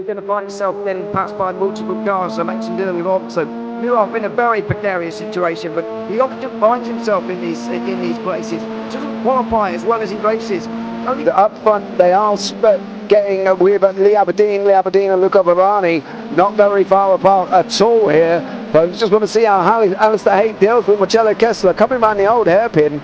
going to find himself getting passed by multiple cars, as I mentioned earlier on. So Muir in a very precarious situation, but he often finds himself in these places. Doesn't qualify as well as he races. Only Up front, they are getting with Lee Aberdeen and Luca Varani not very far apart at all here. But I just want to see how Alistair Haight deals with Marcello Kessler coming around the old hairpin.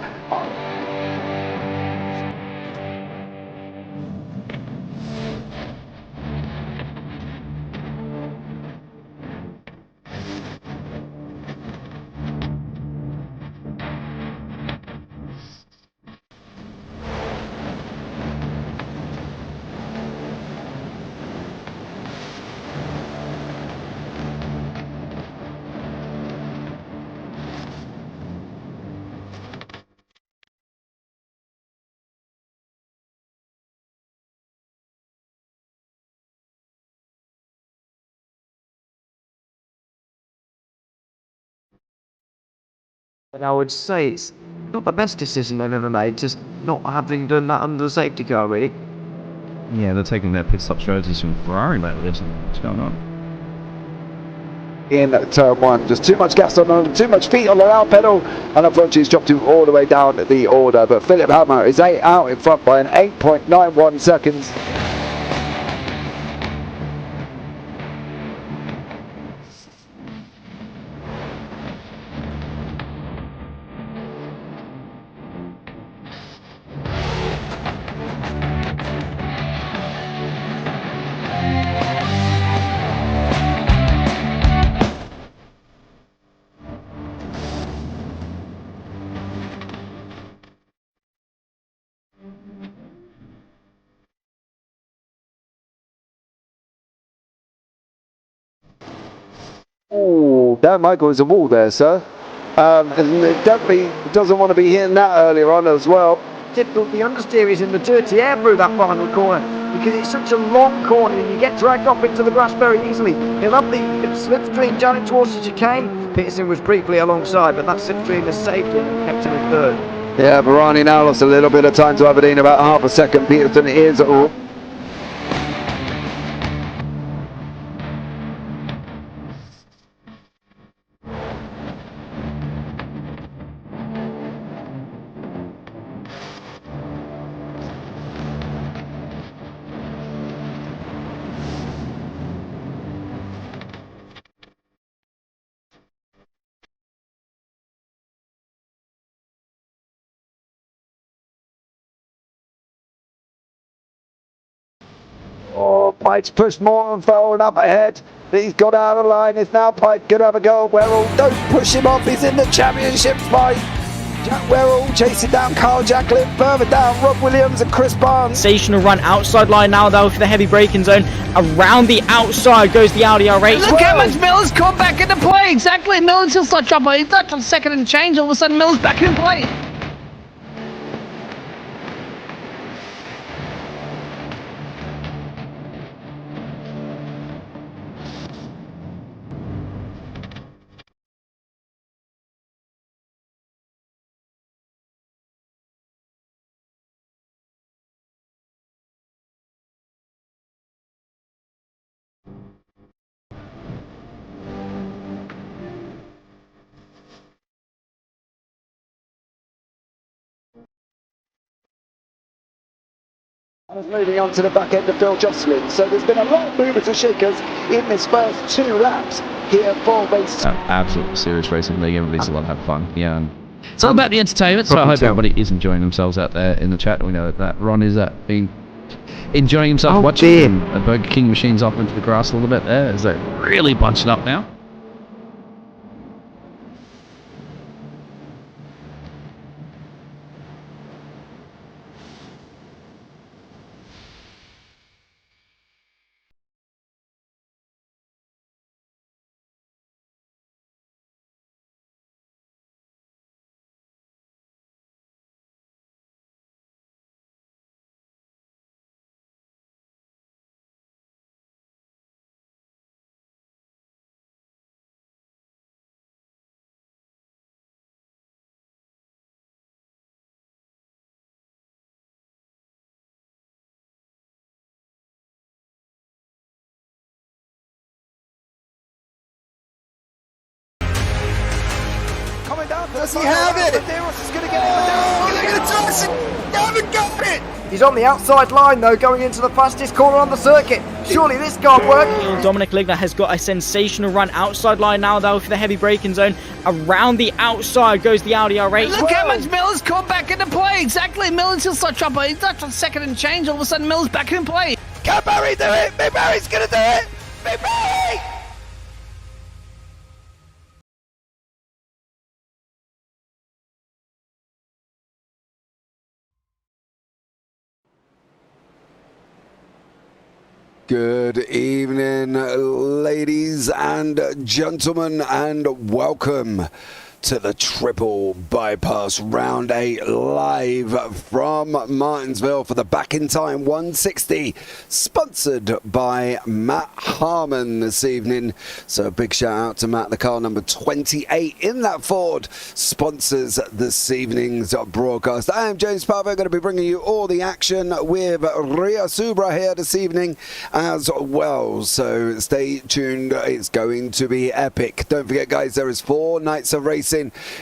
And I would say it's not the best decision they've ever made, just not having done that under the safety car, really. Yeah, they're taking their pit stop strategies from Ferrari lately, isn't it? What's going on? In turn one, just too much gas on, too much feet on the out pedal, and unfortunately he's dropped him all the way down the order. But Philip Hammer is out in front by an 8.91 seconds. Oh, that Michael is a wall there, sir. And it definitely doesn't want to be hitting that earlier on as well. Difficult, the understeer is in the dirty air through that final corner because it's such a long corner and you get dragged off into the grass very easily. He'll have the slipstream down towards the chicane. Peterson was briefly alongside, but that slipstream has saved him and kept him in third. Yeah, Varani now lost a little bit of time to Aberdeen, about half a second. Peterson is Pite's pushed more and forward up ahead. He's got out of line. It's now Pite going to have a go. Werrell, don't push him off. He's in the championship fight. Jack Werrell chasing down Carl Jacklin. Further down, Rob Williams and Chris Barnes. Sensational run outside line now though for the heavy braking zone. Around the outside goes the Audi R8. Look how much Miller's come back into play. Exactly. Miller's still start dropping. He's not on second and change. All of a sudden, Miller's back in play. Moving on to the back end of Phil Jocelyn. So there's been a lot of movers and shakers in this first 2 laps here for race. Absolutely serious racing league. Everybody's a lot of fun. Yeah. And It's all about the entertainment. so I hope everybody is enjoying themselves out there in the chat. We know that Ron is been enjoying himself watching the Burger King machines off into the grass a little bit there. Is they're really bunching up now. Does he have it? Medeiros is going to get it. Oh, look at the toss. They haven't got it. He's on the outside line though, going into the fastest corner on the circuit. Surely this can't work. Dominic Ligner has got a sensational run outside line now though for the heavy braking zone. Around the outside goes the Audi R8. Look how much Miller's caught back into play. Exactly. Miller's still such trouble. He's not on second and change. All of a sudden, Miller's back in play. Can Barry do it? Big Barry's going to do it. Big Barry. Good evening, ladies and gentlemen, and welcome to the Triple Bypass Round 8 live from Martinsville for the Back in Time 160, sponsored by Matt Harmon this evening. So a big shout out to Matt, the car number 28 in that Ford sponsors this evening's broadcast. I am James Parfitt, going to be bringing you all the action with Ria Subra here this evening as well. So stay tuned, it's going to be epic. Don't forget guys, there is 4 nights of racing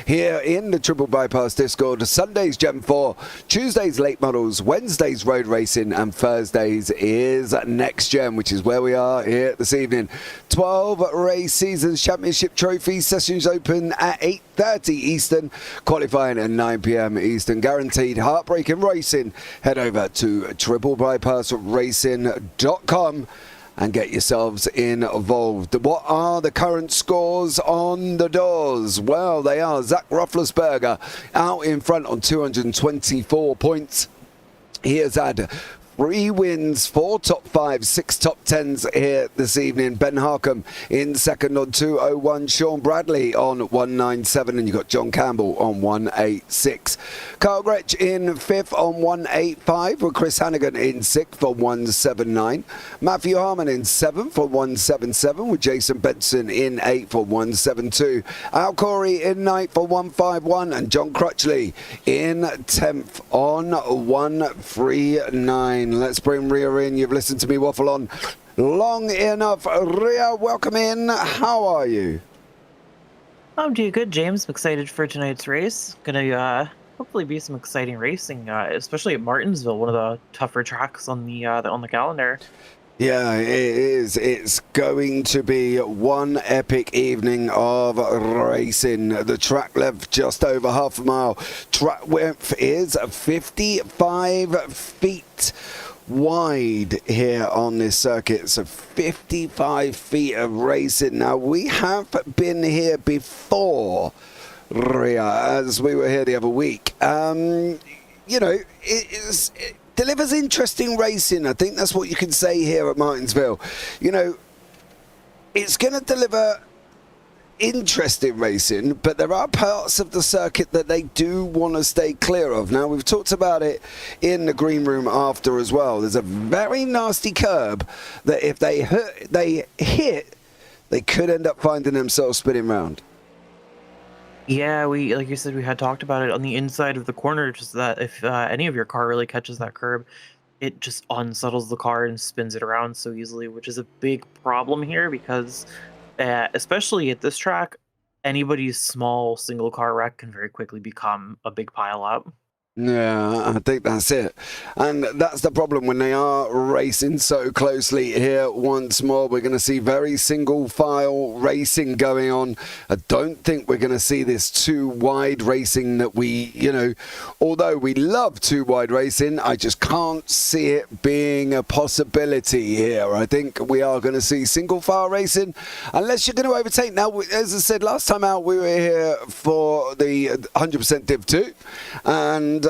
here in the Triple Bypass Discord. Sundays Gen 4, Tuesdays late models, Wednesdays road racing, and Thursdays is NextGen, which is where we are here this evening. 12 race seasons, championship trophy sessions open at 8:30 Eastern, qualifying at 9 p.m. Eastern. Guaranteed heartbreaking racing. Head over to triplebypassracing.com and get yourselves involved. What are the current scores on the doors? Well, they are Zach Roethlisberger out in front on 224 points. He has had 3 wins, 4 top 5s, 6 top 10s here this evening. Ben Harcum in second on 201. Sean Bradley on 197. And you've got John Campbell on 186. Carl Gretsch in 5th on 185. With Chris Hannigan in 6th on 179. Matthew Harmon in 7th on 177. With Jason Benson in 8th on 172. Al Corey in 9th on 151. And John Crutchley in 10th on 139. Let's bring Ria in. You've listened to me waffle on long enough. Ria, welcome in. How are you? I'm doing good, James. I'm excited for tonight's race. Gonna hopefully be some exciting racing, especially at Martinsville, one of the tougher tracks on the calendar. Yeah, it is. It's going to be one epic evening of racing. The track length just over half a mile. Track width is 55 feet wide here on this circuit. So 55 feet of racing. Now, we have been here before, Ria, as we were here the other week. You know, it delivers interesting racing. I think that's what you can say here at Martinsville. You know, it's going to deliver interesting racing, but there are parts of the circuit that they do want to stay clear of. Now, we've talked about it in the green room after as well. There's a very nasty curb that if they hit, they could end up finding themselves spinning round. Yeah, like you said, we had talked about it on the inside of the corner, just that if any of your car really catches that curb, it just unsettles the car and spins it around so easily, which is a big problem here because, especially at this track, anybody's small single car wreck can very quickly become a big pile up. Yeah, I think that's it. And that's the problem when they are racing so closely here once more. We're going to see very single file racing going on. I don't think we're going to see this too wide racing that we, you know, although we love too wide racing, I just can't see it being a possibility here. I think we are going to see single file racing unless you're going to overtake. Now, as I said last time out, we were here for the 100% Div 2 and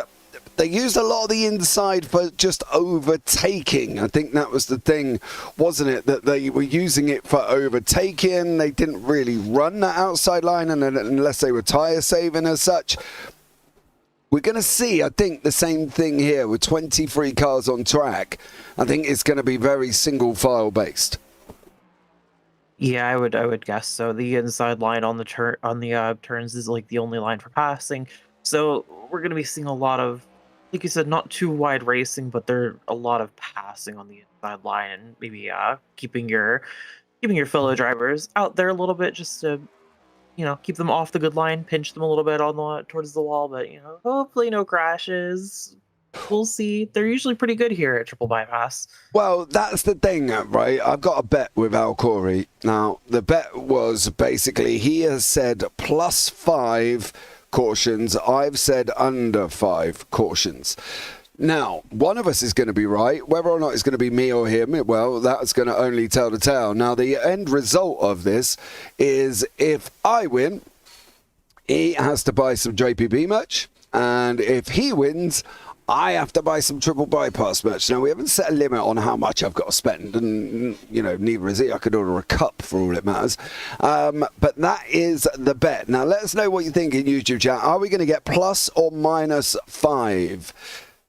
they used a lot of the inside for just overtaking. I think that was the thing, wasn't it? That they were using it for overtaking. They didn't really run that outside line unless they were tyre saving as such. We're going to see, I think, the same thing here with 23 cars on track. I think it's going to be very single file based. Yeah, I would guess so. The inside line on the turns is like the only line for passing. So we're going to be seeing a lot of, like you said, not too wide racing, but there a lot of passing on the inside line and maybe keeping your fellow drivers out there a little bit just to, keep them off the good line, pinch them a little bit towards the wall, but hopefully no crashes. We'll see. They're usually pretty good here at Triple Bypass. Well, that's the thing, right? I've got a bet with Al Corey. Now, the bet was basically he has said +5 cautions. I've said under 5 cautions. Now, one of us is going to be right. Whether or not it's going to be me or him, well, that's going to only tell the tale. Now, the end result of this is if I win, he has to buy some JPB merch. And if he wins, I have to buy some Triple Bypass merch. Now, we haven't set a limit on how much I've got to spend. And, neither is he. I could order a cup for all it matters. But that is the bet. Now, let us know what you think in YouTube chat. Are we going to get plus or minus 5?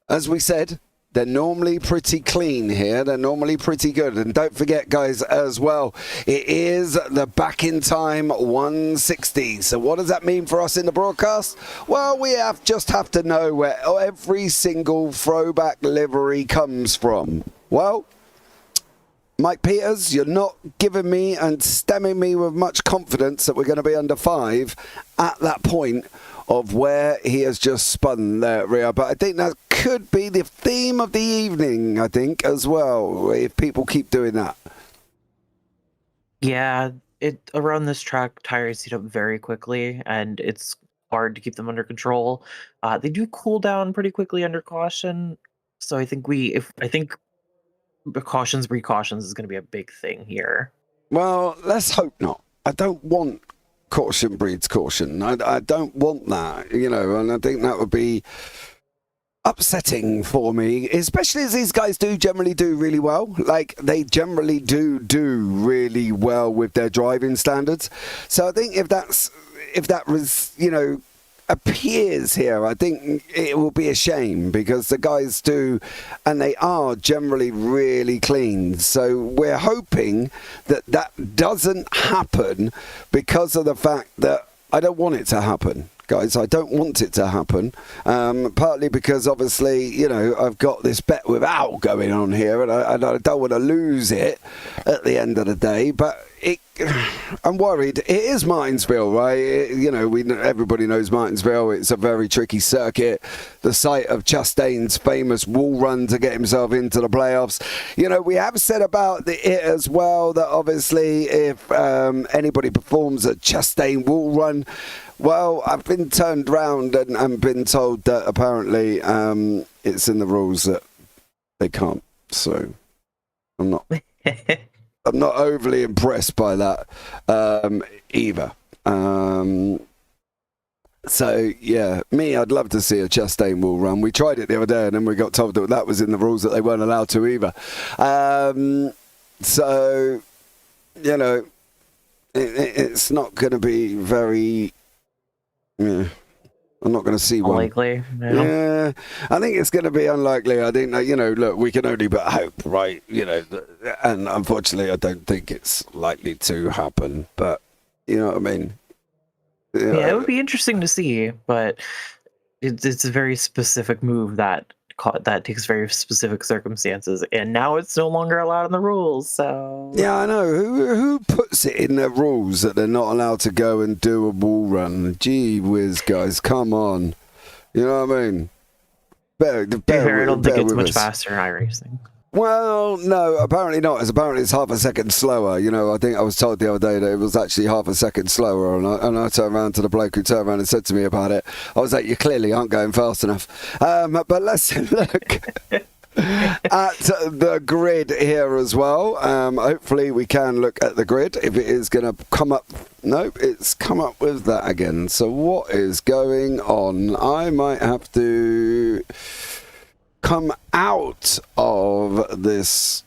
As we said, they're normally pretty clean here. They're normally pretty good. And don't forget, guys, as well, it is the back in time 160. So what does that mean for us in the broadcast? Well, we just have to know where every single throwback livery comes from. Well, Mike Peters, you're not giving me and stemming me with much confidence that we're going to be under 5 at that point of where he has just spun there, Ria. But I think that could be the theme of the evening, I think, as well, if people keep doing that. Yeah, around this track, tires heat up very quickly, and it's hard to keep them under control. They do cool down pretty quickly under caution, so I think precautions is going to be a big thing here. Well, let's hope not. I don't want caution breeds caution. I don't want that, and I think that would be upsetting for me, especially as these guys generally do really well. Like, they generally do really well with their driving standards. So I think if that was, appears here, I think it will be a shame, because the guys do, and they are generally really clean. So we're hoping that doesn't happen, because of the fact that I don't want it to happen. Guys, I don't want it to happen, partly because obviously, I've got this bet with Al going on here, and I don't want to lose it at the end of the day, but I'm worried. It is Martinsville, right? Everybody knows Martinsville. It's a very tricky circuit, the site of Chastain's famous wall run to get himself into the playoffs. We have said about it as well that obviously if anybody performs a Chastain wall run, well, I've been turned round and been told that apparently it's in the rules that they can't. So I'm not overly impressed by that either. So yeah, I'd love to see a Chastain wall run. We tried it the other day, and then we got told that was in the rules that they weren't allowed to either. So it's not going to be very. Yeah, I'm not going to see one. Unlikely. No. Yeah, I think it's going to be unlikely. I think that, look, we can only but hope, right? And unfortunately, I don't think it's likely to happen. But you know what I mean? Yeah, it would be interesting to see, but it's a very specific move that takes very specific circumstances, and now it's no longer allowed in the rules. So yeah, I know who puts it in their rules that they're not allowed to go and do a wall run. Gee whiz, guys, come on, you know what I mean? I don't think it's much faster in iRacing. Well, no, apparently not. Apparently it's half a second slower. I think I was told the other day that it was actually half a second slower, and I turned around to the bloke who turned around and said to me about it. I was like, you clearly aren't going fast enough. But let's look at the grid here as well. Hopefully we can look at the grid. If it is going to come up, nope, it's come up with that again. So what is going on? I might have to come out of this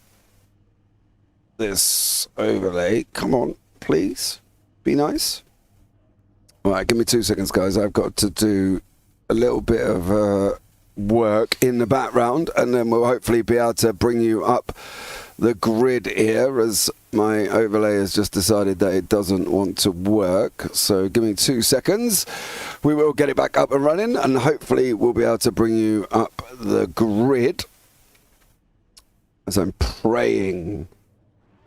overlay. Come on, please. Be nice. All right, give me 2 seconds, guys. I've got to do a little bit of work in the background, and then we'll hopefully be able to bring you up the grid here, as my overlay has just decided that it doesn't want to work. So give me 2 seconds. We will get it back up and running, and hopefully we'll be able to bring you up the grid, as I'm praying.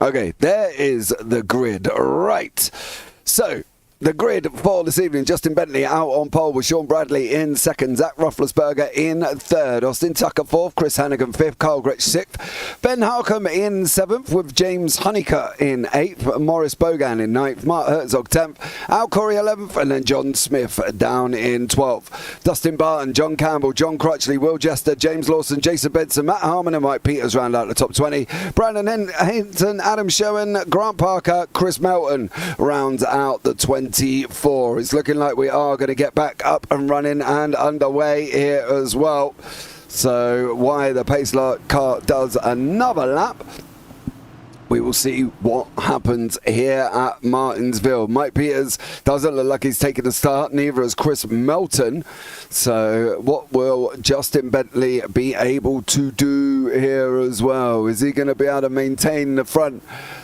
Okay, there is the grid. Right. So The grid for this evening: Justin Bentley out on pole with Sean Bradley in second, Zach Roethlisberger in third, Austin Tucker fourth, Chris Hannigan fifth, Kyle Gretsch sixth, Ben Harcombe in seventh with James Honeycutt in eighth, Morris Bogan in ninth, Mark Herzog 10th, Al Corey 11th, and then John Smith down in 12th. Dustin Barton, John Campbell, John Crutchley, Will Jester, James Lawson, Jason Benson, Matt Harmon and Mike Peters round out the top 20. Brandon Hinton, Adam Sherwin, Grant Parker, Chris Melton rounds out the 24. It's looking like we are going to get back up and running and underway here as well. So while the pace car does another lap, we will see what happens here at Martinsville. Mike Peters doesn't look like he's taking a start, neither has Chris Melton. So what will Justin Bentley be able to do here as well? Is he going to be able to maintain the front?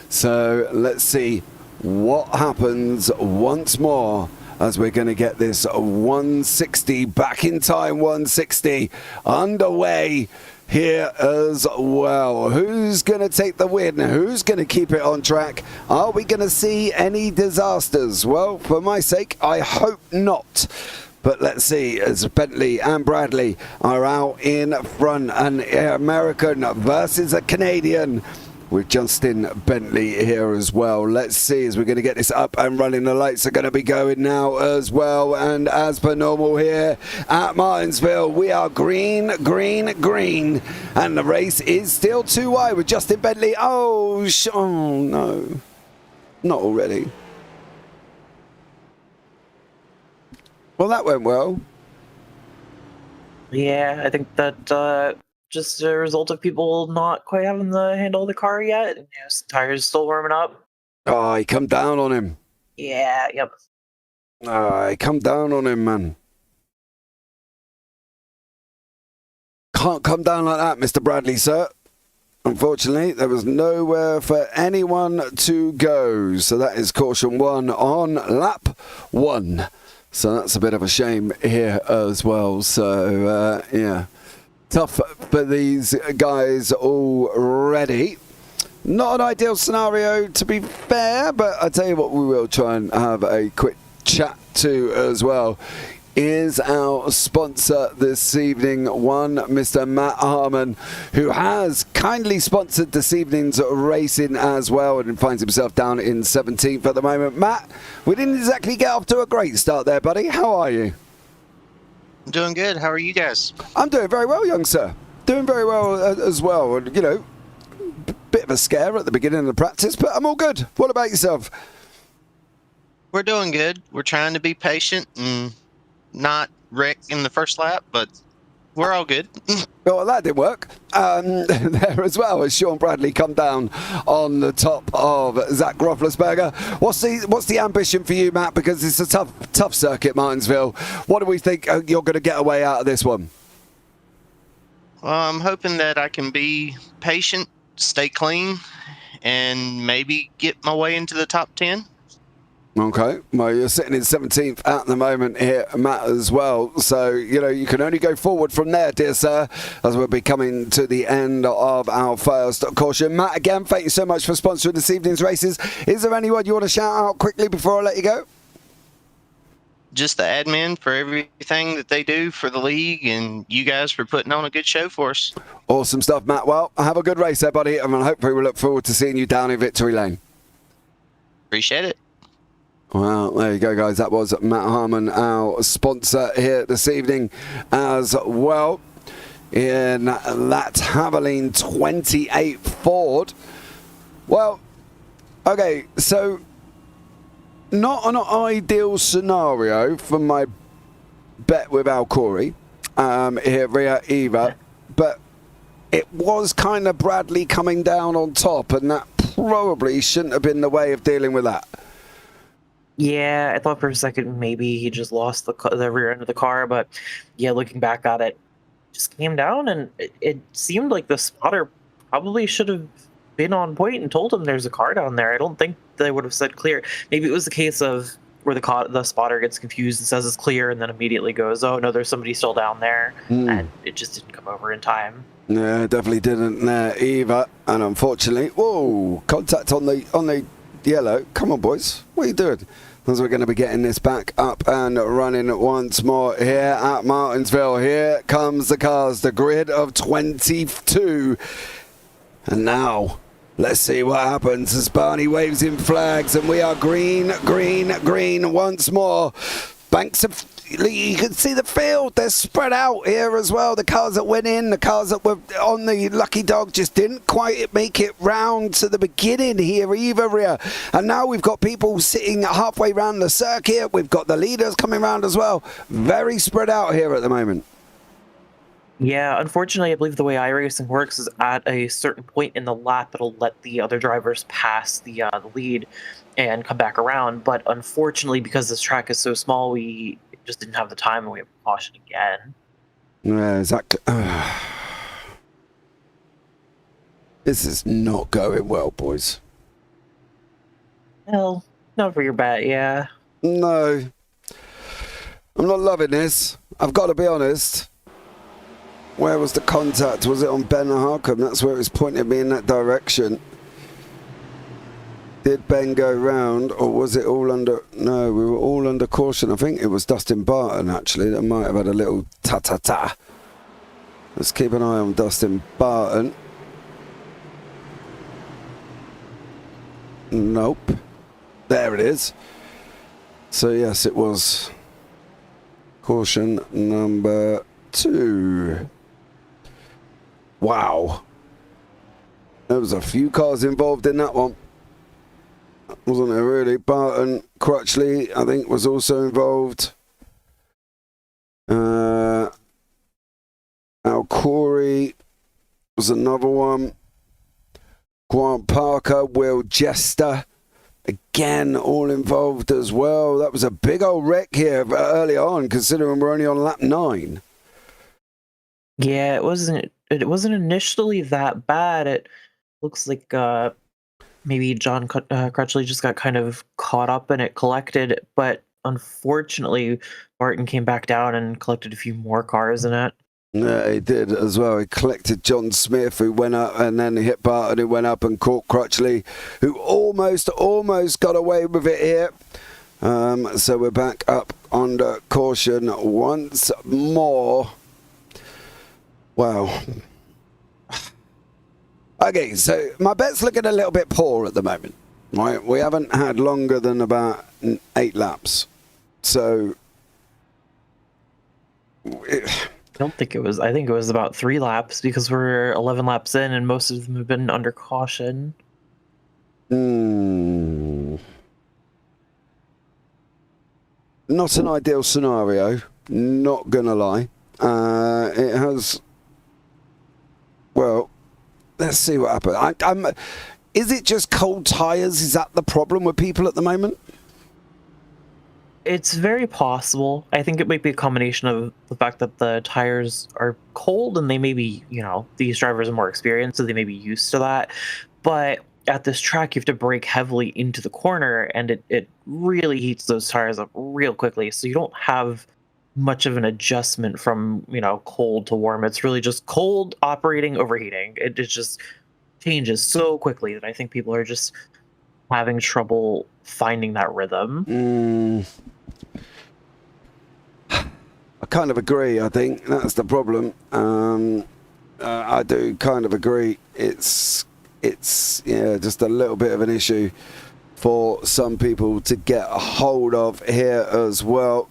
So let's see what happens once more as we're going to get this 160 back in time, 160 underway here as well. Who's going to take the win? Who's going to keep it on track? Are we going to see any disasters? Well, for my sake, I hope not. But let's see, as Bentley and Bradley are out in front, an American versus a Canadian, with Justin Bentley here as well. Let's see as we're going to get this up and running. The lights are going to be going now as well. And as per normal here at Martinsville, we are green, green, green. And the race is still too wide with Justin Bentley. Oh no. Not already. Well, that went well. Yeah, I think that just a result of people not quite having the handle of the car yet. And, tires still warming up. Oh, he come down on him. Yeah, yep. Oh, he come down on him, man. Can't come down like that, Mr. Bradley, sir. Unfortunately, there was nowhere for anyone to go. So that is caution one on lap one. So that's a bit of a shame here as well. So, yeah. Tough for these guys already. Not an ideal scenario, to be fair, but I tell you what, we will try and have a quick chat to as well. Is our sponsor this evening, one Mr. Matt Harmon, who has kindly sponsored this evening's racing as well and finds himself down in 17th at the moment. Matt, we didn't exactly get off to a great start there, buddy. How are you? I'm doing good. How are you guys? I'm doing very well, young sir. Doing very well as well. And, you know, bit of a scare at the beginning of the practice, but I'm all good. What about yourself? We're doing good. We're trying to be patient and not wreck in the first lap, but we're all good. Well, that did work. There as well as Sean Bradley come down on the top of Zach Roethlisberger. What's the ambition for you, Matt? Because it's a tough circuit, Martinsville. What do we think you're going to get away out of this one? Well, I'm hoping that I can be patient, stay clean, and maybe get my way into the top 10. Okay, well, you're sitting in 17th at the moment here, Matt, as well. So, you know, you can only go forward from there, dear sir, as we'll be coming to the end of our first caution. Matt, again, thank you so much for sponsoring this evening's races. Is there anyone you want to shout out quickly before I let you go? Just the admin for everything that they do for the league, and you guys for putting on a good show for us. Awesome stuff, Matt. Well, have a good race there, buddy, and hopefully we'll look forward to seeing you down in Victory Lane. Appreciate it. Well, there you go, guys. That was Matt Harmon, our sponsor here this evening as well. In that Haviland 28 Ford. Well, okay, so not an ideal scenario for my bet with Al Corey here via Eva, but it was kind of Bradley coming down on top, and that probably shouldn't have been the way of dealing with that. Yeah, I thought for a second maybe he just lost the rear end of the car, but yeah, looking back at it, just came down, and it seemed like the spotter probably should have been on point and told him there's a car down there. I don't think they would have said clear. Maybe it was the case of where the spotter gets confused and says it's clear, and then immediately goes, "Oh no, there's somebody still down there," and it just didn't come over in time. Yeah, definitely didn't there either, and unfortunately, whoa, contact on the yellow. Come on, boys. What are you doing? as we're going to be getting this back up and running once more here at Martinsville. Here comes the cars, the grid of 22. And now, let's see what happens as Barney waves in flags, and we are green, green, green once more. Banks of... You can see the field, they're spread out here as well. The cars that went in, the cars that were on the Lucky Dog just didn't quite make it round to the beginning here either, Rhea. And now we've got people sitting halfway around the circuit. We've got the leaders coming around as well. Very spread out here at the moment. Yeah, unfortunately, I believe the way iRacing works is at a certain point in the lap, it'll let the other drivers pass the lead and come back around. But unfortunately, because this track is so small, we just didn't have the time, and we have to caution again. Yeah, exactly. This is not going well, boys. Well, not for your bet, yeah. No. I'm not loving this. I've got to be honest. Where was the contact? Was it on Ben Harcombe? That's where it was pointing me in that direction. Did Ben go round, or was it all under... No, we were all under caution. I think it was Dustin Barton, actually, that might have had a little ta-ta-ta. Let's keep an eye on Dustin Barton. Nope. There it is. So, yes, it was caution number 2. Wow. There was a few cars involved in that one. Wasn't there really? Barton, Crutchley, I think, was also involved. Al Corey was another one. Grant Parker, Will Jester, again, all involved as well. That was a big old wreck here early on, considering we're only on lap 9. Yeah, it wasn't initially that bad. It looks like maybe John Crutchley just got kind of caught up in it, collected, but unfortunately, Martin came back down and collected a few more cars in it. Yeah, he did as well. He collected John Smith, who went up, and then he hit Barton, who went up and caught Crutchley, who almost got away with it here. So we're back up under caution once more. Wow. Okay, so my bet's looking a little bit poor at the moment, right? We haven't had longer than about 8 laps. So... I don't think it was. I think it was about 3 laps, because we're 11 laps in and most of them have been under caution. Not an ideal scenario, not gonna lie. It has... Well, let's see what happens. Is it just cold tyres? Is that the problem with people at the moment? It's very possible. I think it might be a combination of the fact that the tires are cold and they may be, these drivers are more experienced, so they may be used to that. But at this track, you have to brake heavily into the corner, and it really heats those tires up real quickly. So you don't have much of an adjustment from, cold to warm. It's really just cold, operating, overheating. It just changes so quickly that I think people are just having trouble finding that rhythm. I kind of agree. I think that's the problem. I do kind of agree. It's just a little bit of an issue for some people to get a hold of here as well.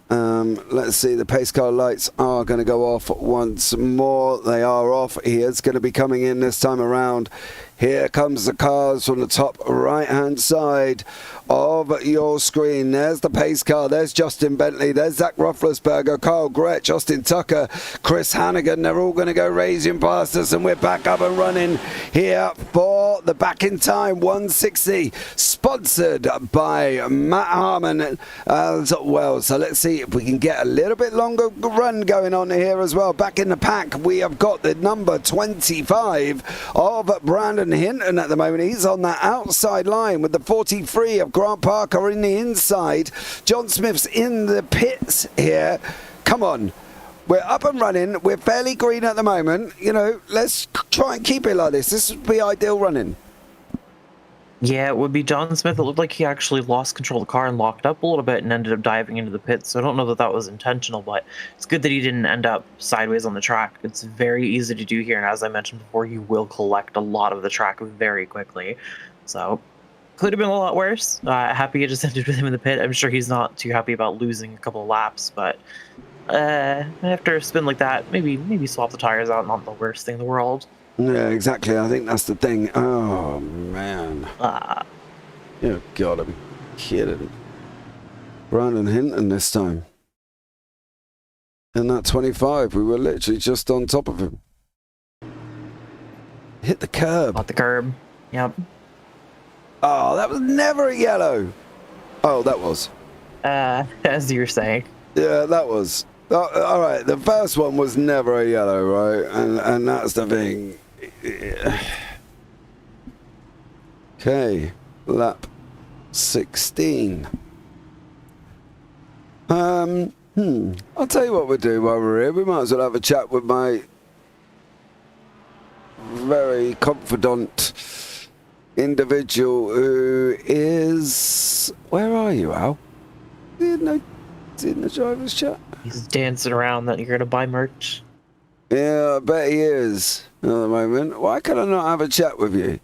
Let's see, the pace car lights are going to go off once more. They are off. He is going to be coming in this time around. Here comes the cars from the top right-hand side of your screen. There's the pace car. There's Justin Bentley. There's Zach Roethlisberger, Carl Gretsch, Austin Tucker, Chris Hannigan. They're all going to go racing past us, and we're back up and running here for the Back in Time 160, sponsored by Matt Harmon as well. So let's see if we can get a little bit longer run going on here as well. Back in the pack, we have got the number 25 of Brandon Hinton at the moment. He's on that outside line with the 43 of Grant Parker in the inside. John Smith's in the pits here. Come on. We're up and running. We're fairly green at the moment. Let's try and keep it like this. This would be ideal running. Yeah, it would be John Smith. It looked like he actually lost control of the car and locked up a little bit and ended up diving into the pits. So I don't know that that was intentional, but it's good that he didn't end up sideways on the track. It's very easy to do here, and as I mentioned before, you will collect a lot of the track very quickly. So could have been a lot worse. Happy it just ended with him in the pit. I'm sure he's not too happy about losing a couple of laps, but after a spin like that, maybe swap the tires out. Not the worst thing in the world. Yeah, exactly. I think that's the thing. Oh, man. You got him. Kidding. Brandon Hinton this time. In that 25, we were literally just on top of him. Hit the curb. Off the curb. Yep. Oh, that was never a yellow. Oh, that was. As you were saying. Yeah, that was. All right, the first one was never a yellow, right? And that's the thing. Okay, lap 16. I'll tell you what we'll do while we're here. We might as well have a chat with my very confidant individual who is... Where are you, Al? Is he in the driver's chat? He's dancing around that you're going to buy merch. Yeah, I bet he is at the moment. Why can I not have a chat with you?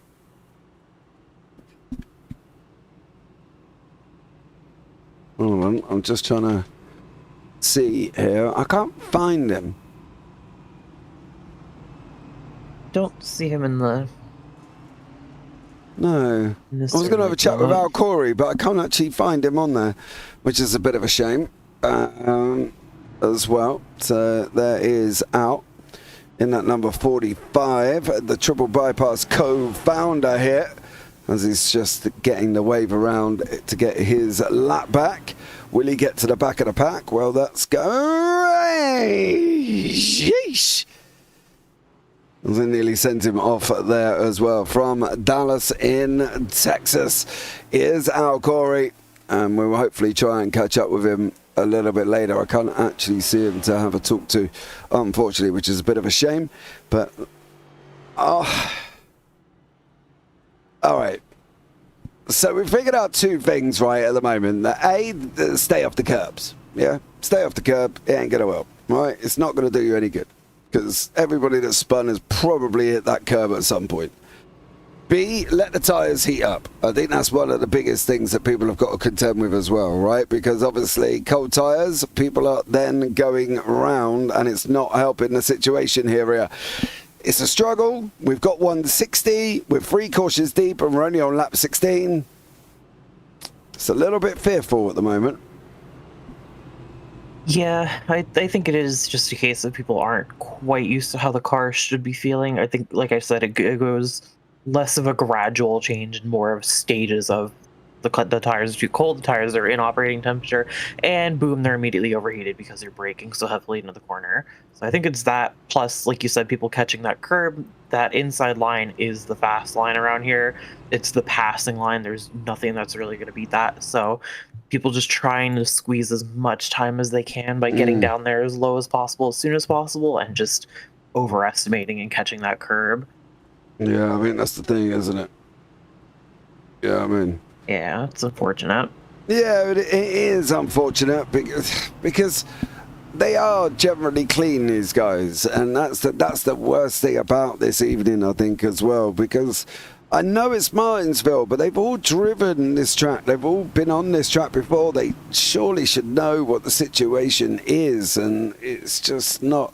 Hold on, I'm just trying to see here. I can't find him. Don't see him in the... No. I was going to have a chat with Al Corey, but I can't actually find him on there, which is a bit of a shame as well. So there is Al in that number 45, the triple bypass co-founder here, as he's just getting the wave around to get his lap back. Will he get to the back of the pack? Well, that's go. Sheesh. They nearly sent him off there as well. From Dallas in Texas is Al Corey, and we will hopefully try and catch up with him a little bit later. I can't actually see him to have a talk to, unfortunately, which is a bit of a shame. But, all right. So we figured out two things right at the moment. A, stay off the curbs. Yeah, stay off the curb. It ain't gonna help. Right, it's not gonna do you any good because everybody that's spun has probably hit that curb at some point. B, let the tyres heat up. I think that's one of the biggest things that people have got to contend with as well, right? Because obviously cold tyres, people are then going round and it's not helping the situation here. It's a struggle. We've got 160. We're 3 cautions deep and we're only on lap 16. It's a little bit fearful at the moment. Yeah, I think it is just a case of people aren't quite used to how the car should be feeling. I think, like I said, it goes less of a gradual change and more of stages of the tires are too cold, the tires are in operating temperature, and boom, they're immediately overheated because you're braking so heavily into the corner. So I think it's that, plus, like you said, people catching that curb. That inside line is the fast line around here. It's the passing line. There's nothing that's really going to beat that. So people just trying to squeeze as much time as they can by getting down there as low as possible, as soon as possible, and just overestimating and catching that curb. Yeah, I mean, that's the thing, isn't it? Yeah, I mean... Yeah, it's unfortunate. Yeah, it is unfortunate because they are generally clean, these guys, and that's the worst thing about this evening, I think, as well, because I know it's Martinsville, but they've all driven this track. They've all been on this track before. They surely should know what the situation is, and it's just not...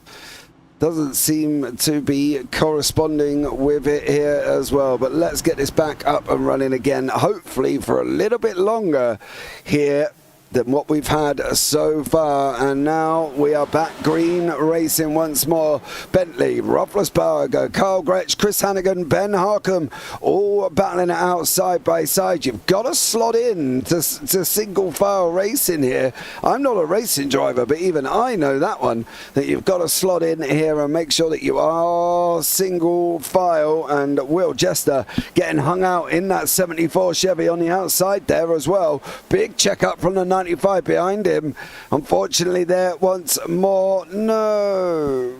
doesn't seem to be corresponding with it here as well. But let's get this back up and running again, hopefully for a little bit longer here than what we've had so far. And now we are back green racing once more. Bentley, Roethlisberger, Carl Gretsch, Chris Hannigan, Ben Harkham, all battling it out side by side. You've got to slot in to single file racing here. I'm not a racing driver, but even I know that one, that you've got to slot in here and make sure that you are single file. And Will Jester getting hung out in that 74 Chevy on the outside there as well. Big checkup from the 95 behind him. Unfortunately there once more. No.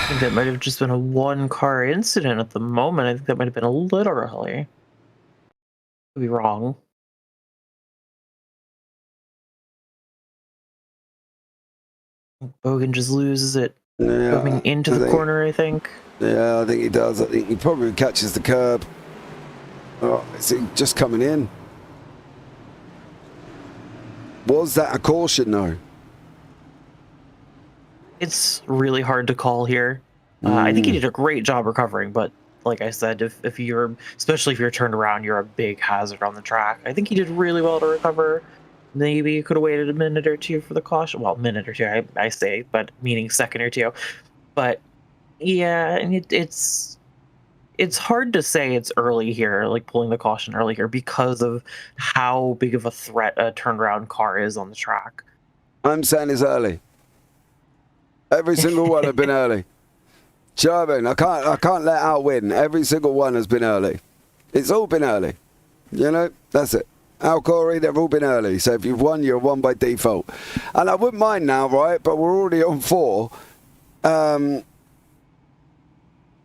I think that might have just been a one-car incident at the moment. I think that might have been a little early. Could be wrong. Bogan just loses it coming into the corner, I think. Yeah, I think he does. I think he probably catches the curb. Oh, is he just coming in? Was that a caution, though? It's really hard to call here. I think he did a great job recovering, but like I said, if you're, especially if you're turned around, you're a big hazard on the track. I think he did really well to recover. Maybe you could have waited a minute or two for the caution. Well, minute or two, I say, but meaning second or two. But yeah, and it's hard to say it's early here, like pulling the caution early here, because of how big of a threat a turnaround car is on the track. I'm saying it's early. Every single one have been early. Do you know what I mean? I can't let Al win. Every single one has been early. It's all been early. You know, that's it. Al, Corey, they've all been early. So if you've won, you're one by default. And I wouldn't mind now, right? But we're already on 4.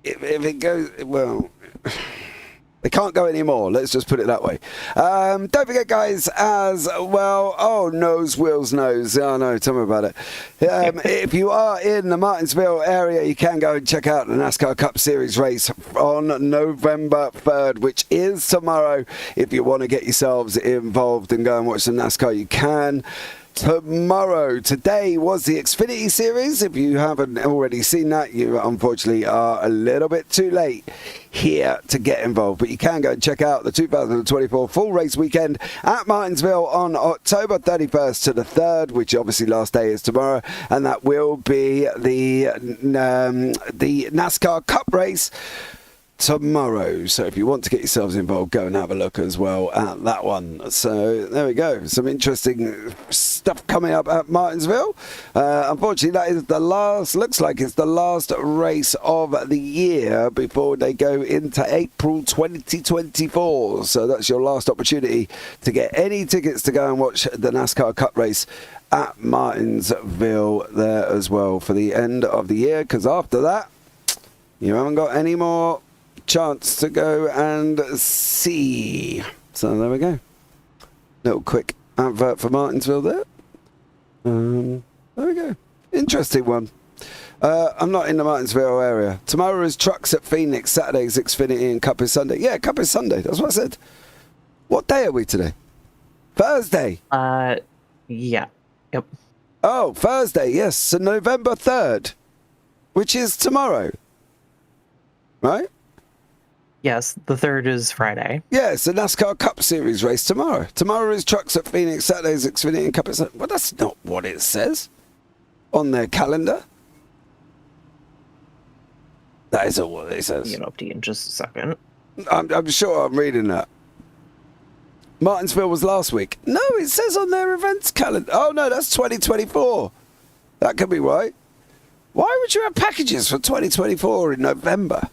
If it goes, well, it can't go anymore. Let's just put it that way. Don't forget, guys, as well. Oh, nose, wheels, nose. Oh, no, tell me about it. If you are in the Martinsville area, you can go and check out the NASCAR Cup Series race on November 3rd, which is tomorrow. If you want to get yourselves involved and go and watch the NASCAR, you can. Tomorrow. Today was the Xfinity Series. If you haven't already seen that, you unfortunately are a little bit too late here to get involved. But you can go and check out the 2024 full race weekend at Martinsville on October 31st to the 3rd, which obviously last day is tomorrow. And that will be the NASCAR Cup race tomorrow. So if you want to get yourselves involved, go and have a look as well at that one. So there we go. Some interesting stuff coming up at Martinsville. Unfortunately, that is the last, looks like it's the last race of the year before they go into April 2024. So that's your last opportunity to get any tickets to go and watch the NASCAR Cup race at Martinsville there as well for the end of the year, because after that, you haven't got any more chance to go and see. So there we go. Little quick advert for Martinsville there. There we go. Interesting one. I'm not in the Martinsville area. Tomorrow is Trucks at Phoenix. Saturday's Xfinity and Cup is Sunday. Yeah, Cup is Sunday. That's what I said. What day are we today? Thursday. Yeah. Yep. Oh, Thursday. Yes. So November 3rd, which is tomorrow. Right? Yes, the 3rd is Friday. Yeah, it's the NASCAR Cup Series race tomorrow. Tomorrow is Trucks at Phoenix, Saturday's Xfinity and Cup. Well, that's not what it says on their calendar. That is all what it says. Get up to you in just a second. I'm sure I'm reading that. Martinsville was last week. No, it says on their events calendar. Oh, no, that's 2024. That could be right. Why would you have packages for 2024 in November?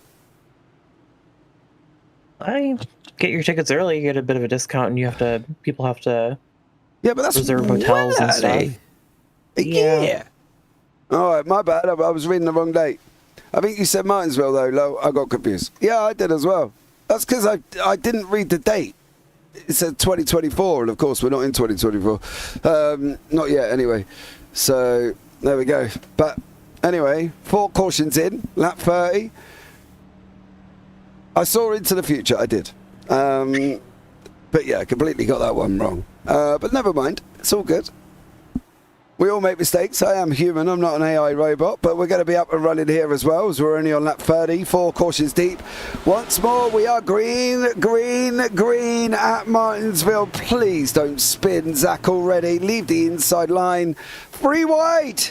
I get your tickets early, you get a bit of a discount, and people have to but that's reserve hotels and stuff. Yeah. All right, my bad. I was reading the wrong date. I think you said Martinsville, though, Lo. I got confused. Yeah, I did as well. That's because I didn't read the date. It said 2024, and of course we're not in 2024. Not yet, anyway. So there we go. But anyway, 4 cautions in, lap 30. I saw into the future, I did. But yeah, completely got that one wrong. But never mind, it's all good. We all make mistakes. I am human, I'm not an AI robot, but we're going to be up and running here as well, as we're only on lap 30, 4 cautions deep. Once more, we are green at Martinsville. Please don't spin, Zach, already. Leave the inside line. Free wide.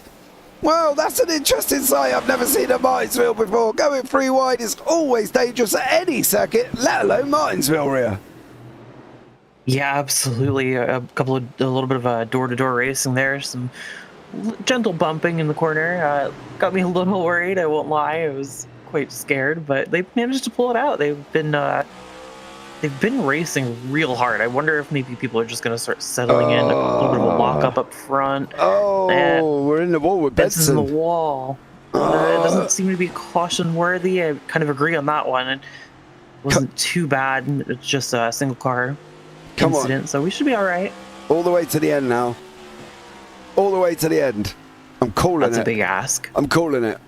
Well, that's an interesting sight. I've never seen a Martinsville before. Going free wide is always dangerous at any circuit, let alone Martinsville, Rhea. Yeah, absolutely. A little bit of door-to-door racing there. Some gentle bumping in the corner. Got me a little worried, I won't lie. I was quite scared, but they managed to pull it out. They've been racing real hard. I wonder if maybe people are just going to start settling in. A little bit of a lock up front. We're in the wall with Benson. Benson's in the wall. It doesn't seem to be caution worthy. I kind of agree on that one. It wasn't too bad. It's just a single car incident, so we should be all right. All the way to the end now. All the way to the end. I'm calling it. That's a big ask. I'm calling it.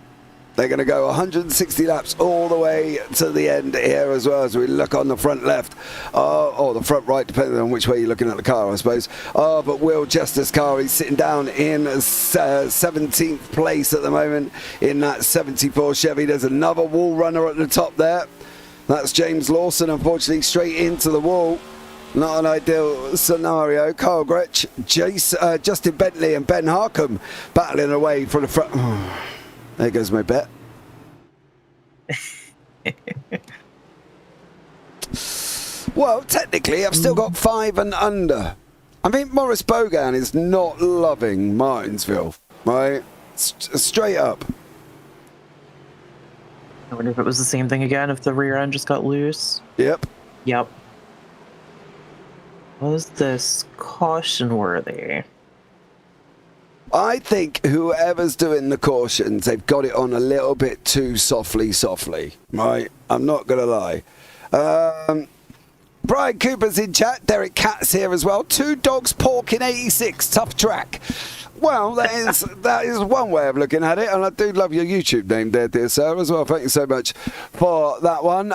They're going to go 160 laps all the way to the end here as well as we look on the front left. Or the front right, depending on which way you're looking at the car, I suppose. But Will Jester's car, he's sitting down in 17th place at the moment in that 74 Chevy. There's another wall runner at the top there. That's James Lawson, unfortunately, straight into the wall. Not an ideal scenario. Carl Gretsch, Justin Bentley and Ben Harcombe battling away from the front. There goes my bet. Well, technically, I've still got 5 and under. I think Maurice Bogan is not loving Martinsville, right? Straight up. I wonder if it was the same thing again, if the rear end just got loose. Yep. Was this caution worthy? I think whoever's doing the cautions, they've got it on a little bit too softly, right? I'm not going to lie. Brian Cooper's in chat. Derek Katz here as well. 2 Dogs Pork in 86. Tough track. Well, that is one way of looking at it, and I do love your YouTube name there, dear sir, as well. Thank you so much for that one.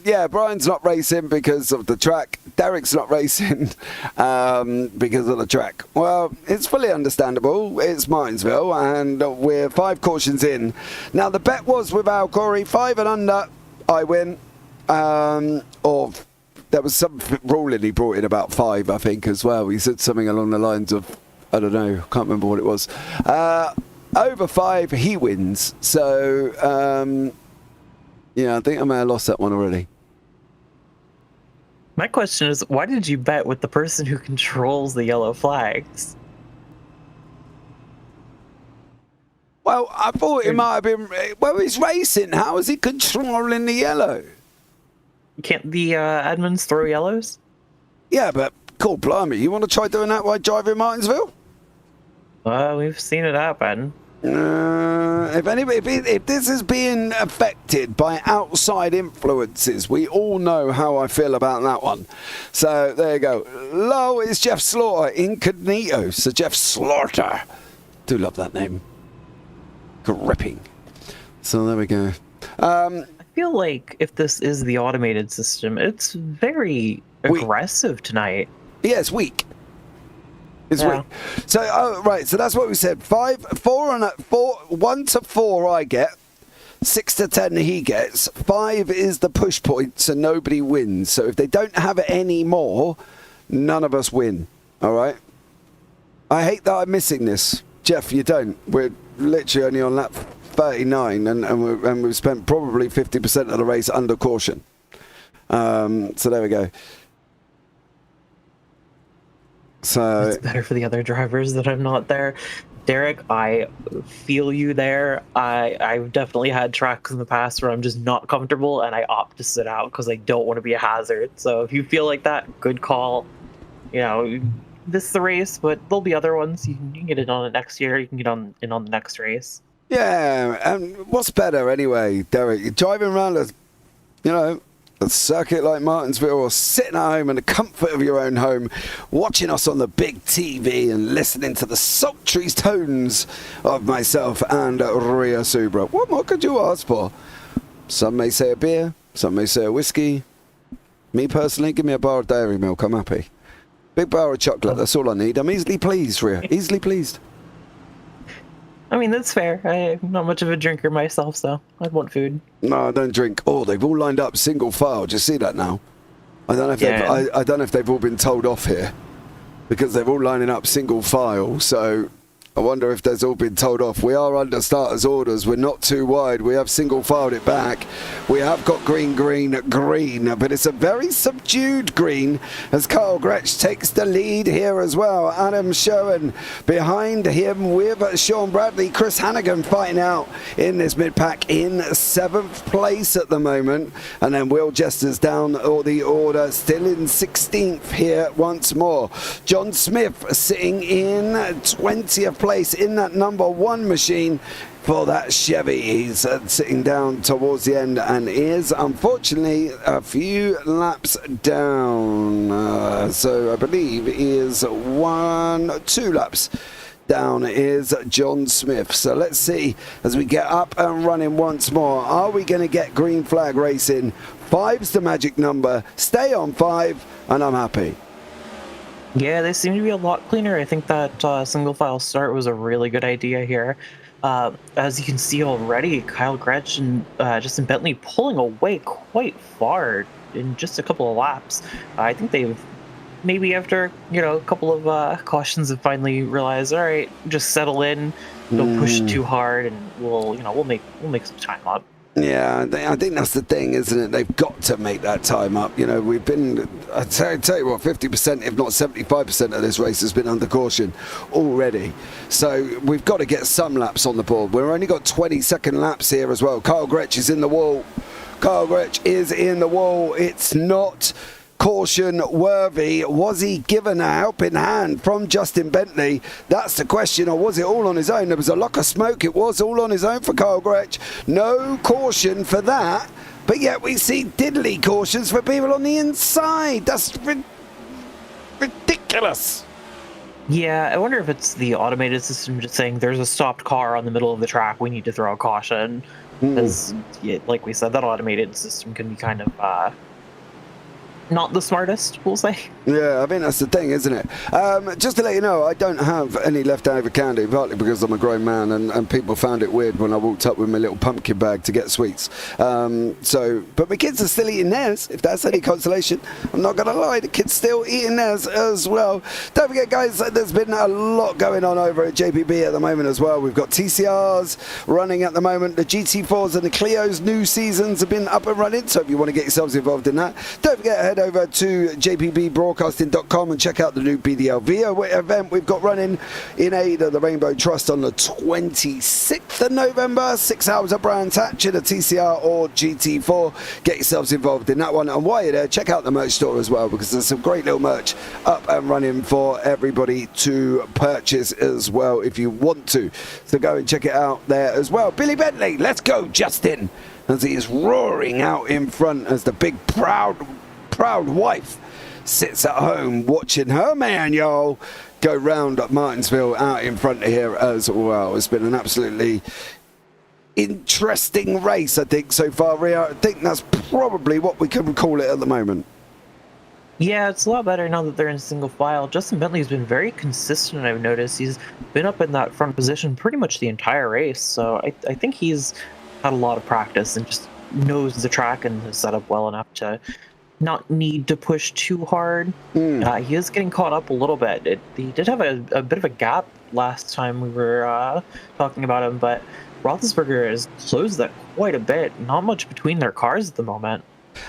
Yeah, Brian's not racing because of the track. Derek's not racing because of the track. Well, it's fully understandable. It's Martinsville, and we're 5 cautions in. Now, the bet was with Al Corey, 5 and under, I win. Or there was some ruling he brought in about 5, I think, as well. He said something along the lines of, I don't know, can't remember what it was. Over 5, he wins. So, yeah, I think I may have lost that one already. My question is, why did you bet with the person who controls the yellow flags? Well, I thought it might have been... Well, he's racing. How is he controlling the yellow? Can't the admins throw yellows? Yeah, but cool, blimey. You want to try doing that while driving Martinsville? We've seen it happen. If this is being affected by outside influences, we all know how I feel about that one. So there you go. Low is Jeff Slaughter, incognito. So Jeff Slaughter. Do love that name. Gripping. So there we go. I feel like if this is the automated system, it's very aggressive tonight. Yeah, it's weak. It's weak. So, right, so that's what we said. 1 to 4 I get. 6 to 10 he gets. 5 is the push point, so nobody wins. So if they don't have it anymore, none of us win. All right? I hate that I'm missing this. Jeff, you don't. We're literally only on lap 39, and we've spent probably 50% of the race under caution. So there we go. So it's better for the other drivers that I'm not there. Derek, I feel you there. I've definitely had tracks in the past where I'm just not comfortable and I opt to sit out because I don't want to be a hazard. So if you feel like that, good call. You know, this is the race, but there'll be other ones. You can get in on it next year. You can get in on the next race. Yeah, and what's better anyway, Derek? You're driving around a circuit like Martinsville, or sitting at home in the comfort of your own home, watching us on the big TV and listening to the sultry tones of myself and Ria Subra. What more could you ask for? Some may say a beer, some may say a whiskey. Me personally, give me a bar of dairy milk, I'm happy. Big bar of chocolate, that's all I need. I'm easily pleased, Ria, easily pleased. I mean, that's fair. I'm not much of a drinker myself, so I'd want food. No, I don't drink. Oh, they've all lined up single file. Do you see that now? I don't know if I don't know if they've all been told off here, because they're all lining up single file. So I wonder if they've all been told off. We are under starters orders. We're not too wide. We have single filed it back. We have got green, but it's a very subdued green as Carl Gretsch takes the lead here as well. Adam Sherwin behind him with Sean Bradley. Chris Hannigan fighting out in this mid-pack in 7th place at the moment. And then Will Jester's down the order, still in 16th here once more. John Smith sitting in 20th place in that number 1 machine for that Chevy. He's sitting down towards the end and is unfortunately a few laps down. So I believe he is 2 laps down is John Smith. So let's see as we get up and running once more. Are we going to get green flag racing? 5's the magic number. Stay on 5 and I'm happy. Yeah, they seem to be a lot cleaner. I think that single file start was a really good idea here. As you can see already, Kyle Gretsch and Justin Bentley pulling away quite far in just a couple of laps. I think they've maybe after a couple of cautions have finally realized, all right, just settle in, don't push too hard, and we'll make some time up. Yeah, I think that's the thing, isn't it? They've got to make that time up. We've been, I tell you what, 50%, if not 75% of this race has been under caution already. So we've got to get some laps on the board. We've only got 20-second laps here as well. Kyle Gretsch is in the wall. Kyle Gretsch is in the wall. It's not caution worthy. Was he given a helping hand from Justin Bentley? That's the question. Or was it all on his own? There was a lock of smoke. It was all on his own for Kyle Gretsch. No caution for that. But yet we see diddly cautions for people on the inside. That's ridiculous. Yeah, I wonder if it's the automated system just saying there's a stopped car on the middle of the track, we need to throw a caution. Because, like we said, that automated system can be kind of not the smartest, we'll say. Yeah, I think that's the thing, isn't it? Just to let you know, I don't have any leftover candy, partly because I'm a grown man and people found it weird when I walked up with my little pumpkin bag to get sweets. But my kids are still eating theirs, if that's any consolation. I'm not going to lie, the kids still eating theirs as well. Don't forget, guys, there's been a lot going on over at JPB at the moment as well. We've got TCRs running at the moment. The GT4s and the Clio's new seasons have been up and running, so if you want to get yourselves involved in that, don't forget to head over to JPBroadcasting.com and check out the new BDLV event we've got running in aid of the Rainbow Trust on the 26th of November. 6 hours of Brands Hatch in a TCR or GT4. Get yourselves involved in that one. And while you're there, check out the merch store as well, because there's some great little merch up and running for everybody to purchase as well if you want to. So go and check it out there as well. Billy Bentley, let's go, Justin, as he is roaring out in front as the big proud wife sits at home watching her man, y'all, go round at Martinsville out in front of here as well. It's been an absolutely interesting race, I think, so far, Ria. I think that's probably what we can call it at the moment. Yeah, it's a lot better now that they're in single file. Justin Bentley's been very consistent, I've noticed. He's been up in that front position pretty much the entire race, so I think he's had a lot of practice and just knows the track and is set up well enough to not need to push too hard. He is getting caught up a little bit. He did have a bit of a gap last time we were talking about him, but Roethlisberger has closed that quite a bit. Not much between their cars at the moment.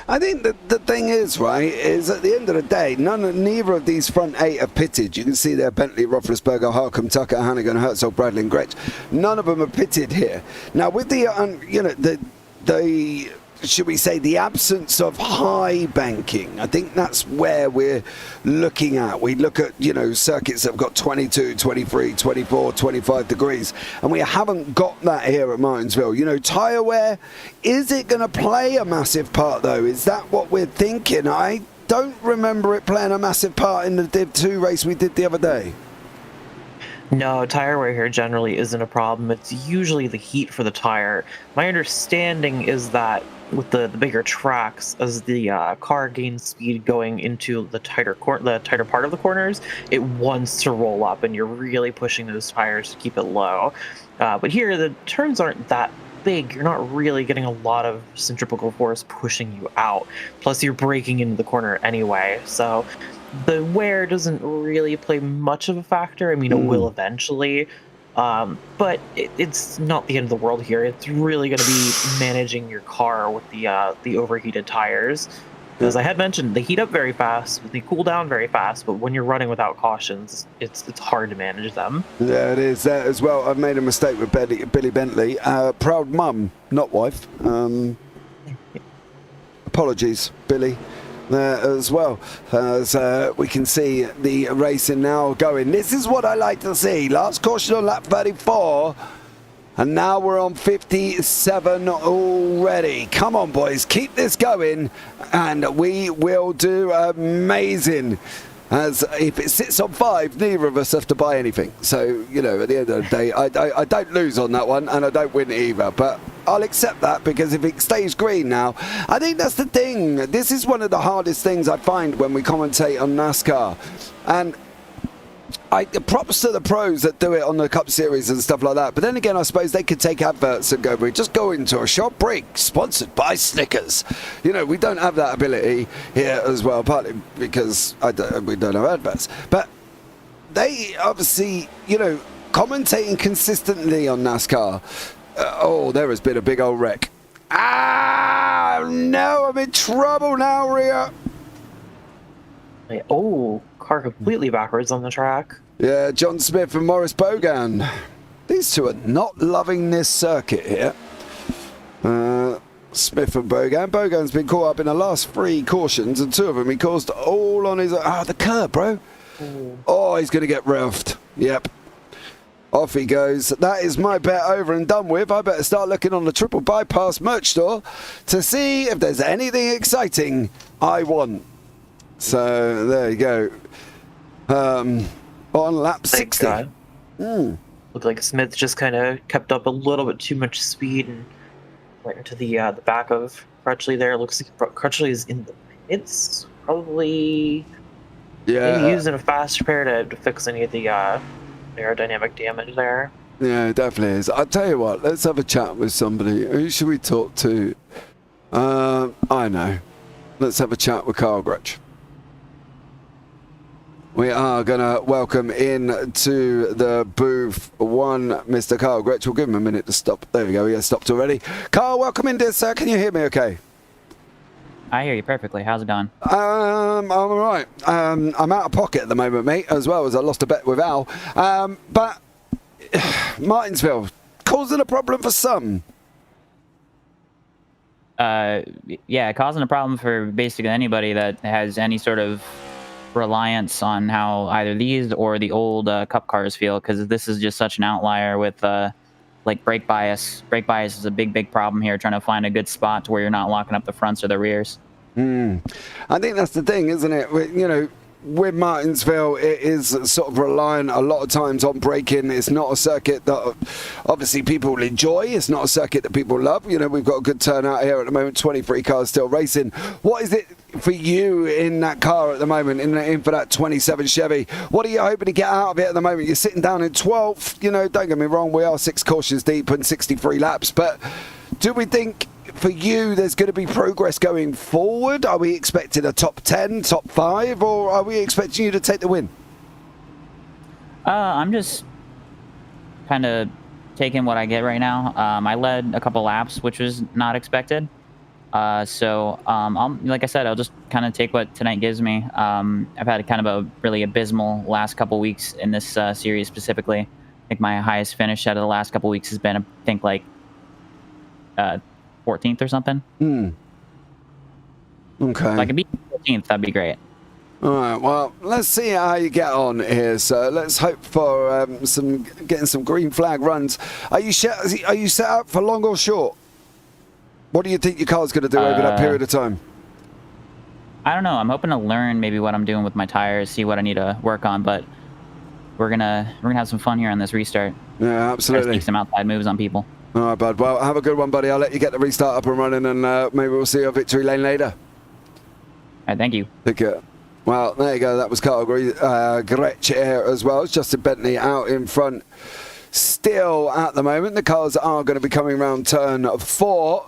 I think that the thing is, right, is at the end of the day, neither of these front 8 are pitted. You can see there Bentley, Roethlisberger, Harcum, Tucker, Hannigan, Herzog, Bradley and Gretsch. None of them are pitted here. Now with the should we say, the absence of high banking, I think that's where we're looking at. We look at, circuits that have got 22, 23, 24, 25 degrees, and we haven't got that here at Martinsville. Tyre wear, is it going to play a massive part, though? Is that what we're thinking? I don't remember it playing a massive part in the Div 2 race we did the other day. No, tire wear here generally isn't a problem. It's usually the heat for the tire. My understanding is that with the bigger tracks, as the car gains speed going into the tighter part of the corners, it wants to roll up, and you're really pushing those tires to keep it low. But here, the turns aren't that big. You're not really getting a lot of centrifugal force pushing you out. Plus, you're braking into the corner anyway, so the wear doesn't really play much of a factor. I mean, it will eventually, but it's not the end of the world here. It's really going to be managing your car with the overheated tires. As I had mentioned, they heat up very fast, they cool down very fast, but when you're running without cautions, it's hard to manage them. Yeah, it is that as well. I've made a mistake with Billy Bentley. Proud mum, not wife. Apologies, Billy. there as well, as we can see the racing now going. This is what I like to see. Last caution on lap 34, and now we're on 57 already. Come on, boys, keep this going, and we will do amazing. As if it sits on 5, neither of us have to buy anything. So, you know, at the end of the day, I don't lose on that one, and I don't win either. But I'll accept that, because if it stays green now, I think that's the thing. This is one of the hardest things I find when we commentate on NASCAR. And props to the pros that do it on the Cup Series and stuff like that. But then again, I suppose they could take adverts and go, we just go into a short break sponsored by Snickers. You know, we don't have that ability here as well, partly because we don't have adverts. But they obviously, you know, commentating consistently on NASCAR. There has been a big old wreck. No, I'm in trouble now, Rhea. Car completely backwards on the track. Yeah, John Smith and Maurice Bogan. These two are not loving this circuit here. Smith and Bogan. Bogan's been caught up in the last 3 cautions, and 2 of them he caused all on his... the curb, bro. Oh, he's going to get roughed. Yep. Off he goes. That is my bet over and done with. I better start looking on the Triple Bypass merch store to see if there's anything exciting I want. So, there you go. On lap 60. Looked like Smith just kind of kept up a little bit too much speed and went into the back of Crutchley there. Looks like Crutchley is in the pits. Probably maybe using a fast repair to fix any of the aerodynamic damage there. Yeah, it definitely is. I'll tell you what, let's have a chat with somebody. Who should we talk to? I know. Let's have a chat with Carl Gretsch. We are going to welcome in to the booth one Mr. Carl Gretsch. We'll give him a minute to stop. There we go. He has stopped already. Carl, welcome in, dear sir. Can you hear me okay? I hear you perfectly. How's it going? I'm all right. I'm out of pocket at the moment, mate, as well as I lost a bet with Al. But Martinsville, causing a problem for some. Yeah, causing a problem for basically anybody that has any sort of reliance on how either these or the old Cup cars feel, because this is just such an outlier with like brake bias. Brake bias is a big problem here, trying to find a good spot to where you're not locking up the fronts or the rears. I think that's the thing, isn't it? You know, with Martinsville, it is sort of relying a lot of times on braking. It's not a circuit that obviously people enjoy. It's not a circuit that people love. You know, we've got a good turnout here at the moment, 23 cars still racing. What is it for you in that car at the moment, in for that 27 Chevy? What are you hoping to get out of it at the moment? You're sitting down in 12th. You know, don't get me wrong, we are 6 cautions deep and 63 laps, but do we think for you there's going to be progress going forward? Are we expecting a top 10, top 5, or are we expecting you to take the win? I'm just kind of taking what I get right now. I led a couple laps, which was not expected. So like I said, I'll just kind of take what tonight gives me. I've had kind of a really abysmal last couple weeks in this series specifically. I think my highest finish out of the last couple weeks has been, I think, like 14th or something. Okay. If I could be 14th, that'd be great. All right, well, let's see how you get on here. So let's hope for getting some green flag runs. Are you set up for long or short? What do you think your car's going to do over that period of time? I don't know. I'm hoping to learn maybe what I'm doing with my tires, see what I need to work on, but we're gonna have some fun here on this restart. Yeah, absolutely. Make some outside moves on people. All right, bud. Well, have a good one, buddy. I'll let you get the restart up and running, and maybe we'll see you at victory lane later. All right, thank you. Take care. Well, there you go. That was Carl Gretsch here as well. It's Justin Bentley out in front still at the moment. The cars are going to be coming around turn 4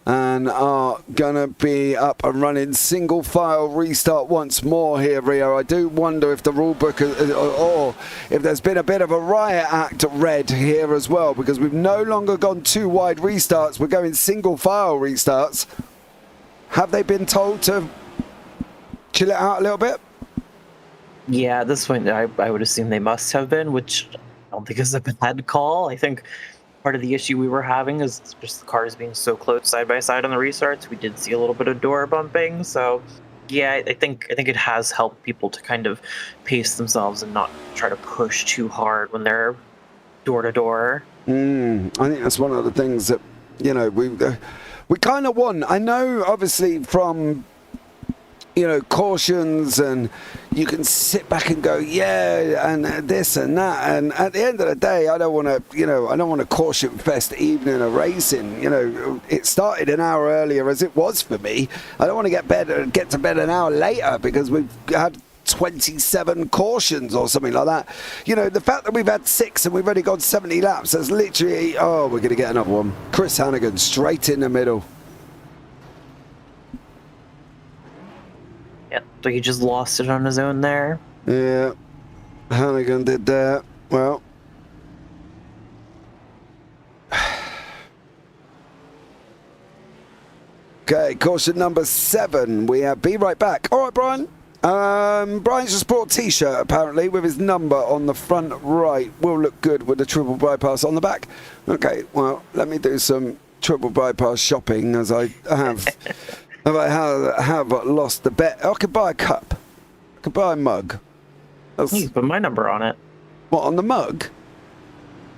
and are going to be up and running. Single file restart once more here, Rio. I do wonder if the rule book or if there's been a bit of a riot act read here as well, because we've no longer gone 2 wide restarts. We're going single file restarts. Have they been told to chill it out a little bit? Yeah, at this point, I would assume they must have been, which I don't think is a bad call. I think part of the issue we were having is just the cars being so close side by side on the restarts. We did see a little bit of door bumping, so Yeah, I think it has helped people to kind of pace themselves and not try to push too hard when they're door to door. I think that's one of the things that, you know, we kind of want. I know, obviously, from, you know, cautions, and you can sit back and go, yeah, and this and that, and at the end of the day, I don't want to caution fest evening of racing. You know, it started an hour earlier as it was for me. I don't want to get to bed an hour later because we've had 27 cautions or something like that. You know, the fact that we've had 6 and we've only gone 70 laps, that's literally, we're going to get another one. Chris Hannigan straight in the middle. Yeah, so he just lost it on his own there. Yeah, Hannigan did that. Well, okay, caution number 7. We have Be Right Back. All right, Brian. Brian's just brought a t-shirt apparently with his number on the front right. Will look good with the triple bypass on the back. Okay, well, let me do some triple bypass shopping as I have. have lost the bet. I could buy a cup. I could buy a mug. You put my number on it. What, on the mug?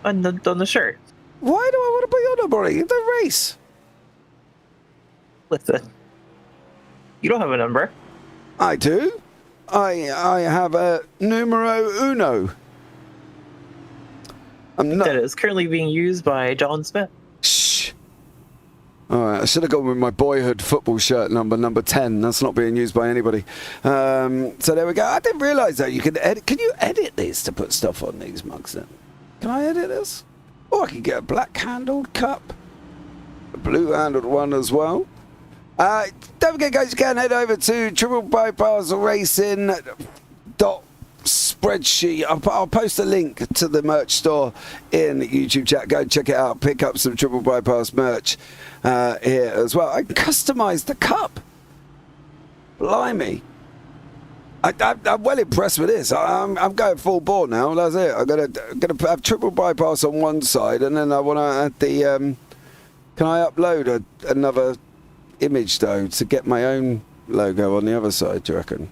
On the shirt. Why do I want to put your number on it? It's a race. Listen, you don't have a number. I do. I have a numero uno. I'm not. That is currently being used by John Smith. Shh. All right, I should have gone with my boyhood football shirt number 10. That's not being used by anybody. So there we go. I didn't realise that you can edit. Can you edit these to put stuff on these mugs then? Can I edit this? Oh, I can get a black-handled cup. A blue-handled one as well. Don't forget, guys, you can head over to Triple Bypass Racing spreadsheet. I'll post a link to the merch store in the YouTube chat. Go check it out. Pick up some Triple Bypass merch here as well. I customized the cup. Blimey. I'm well impressed with this. I'm going full bore now. That's it. I'm gonna have Triple Bypass on one side, and then I want to add the. Can I upload another image though to get my own logo on the other side? Do you reckon?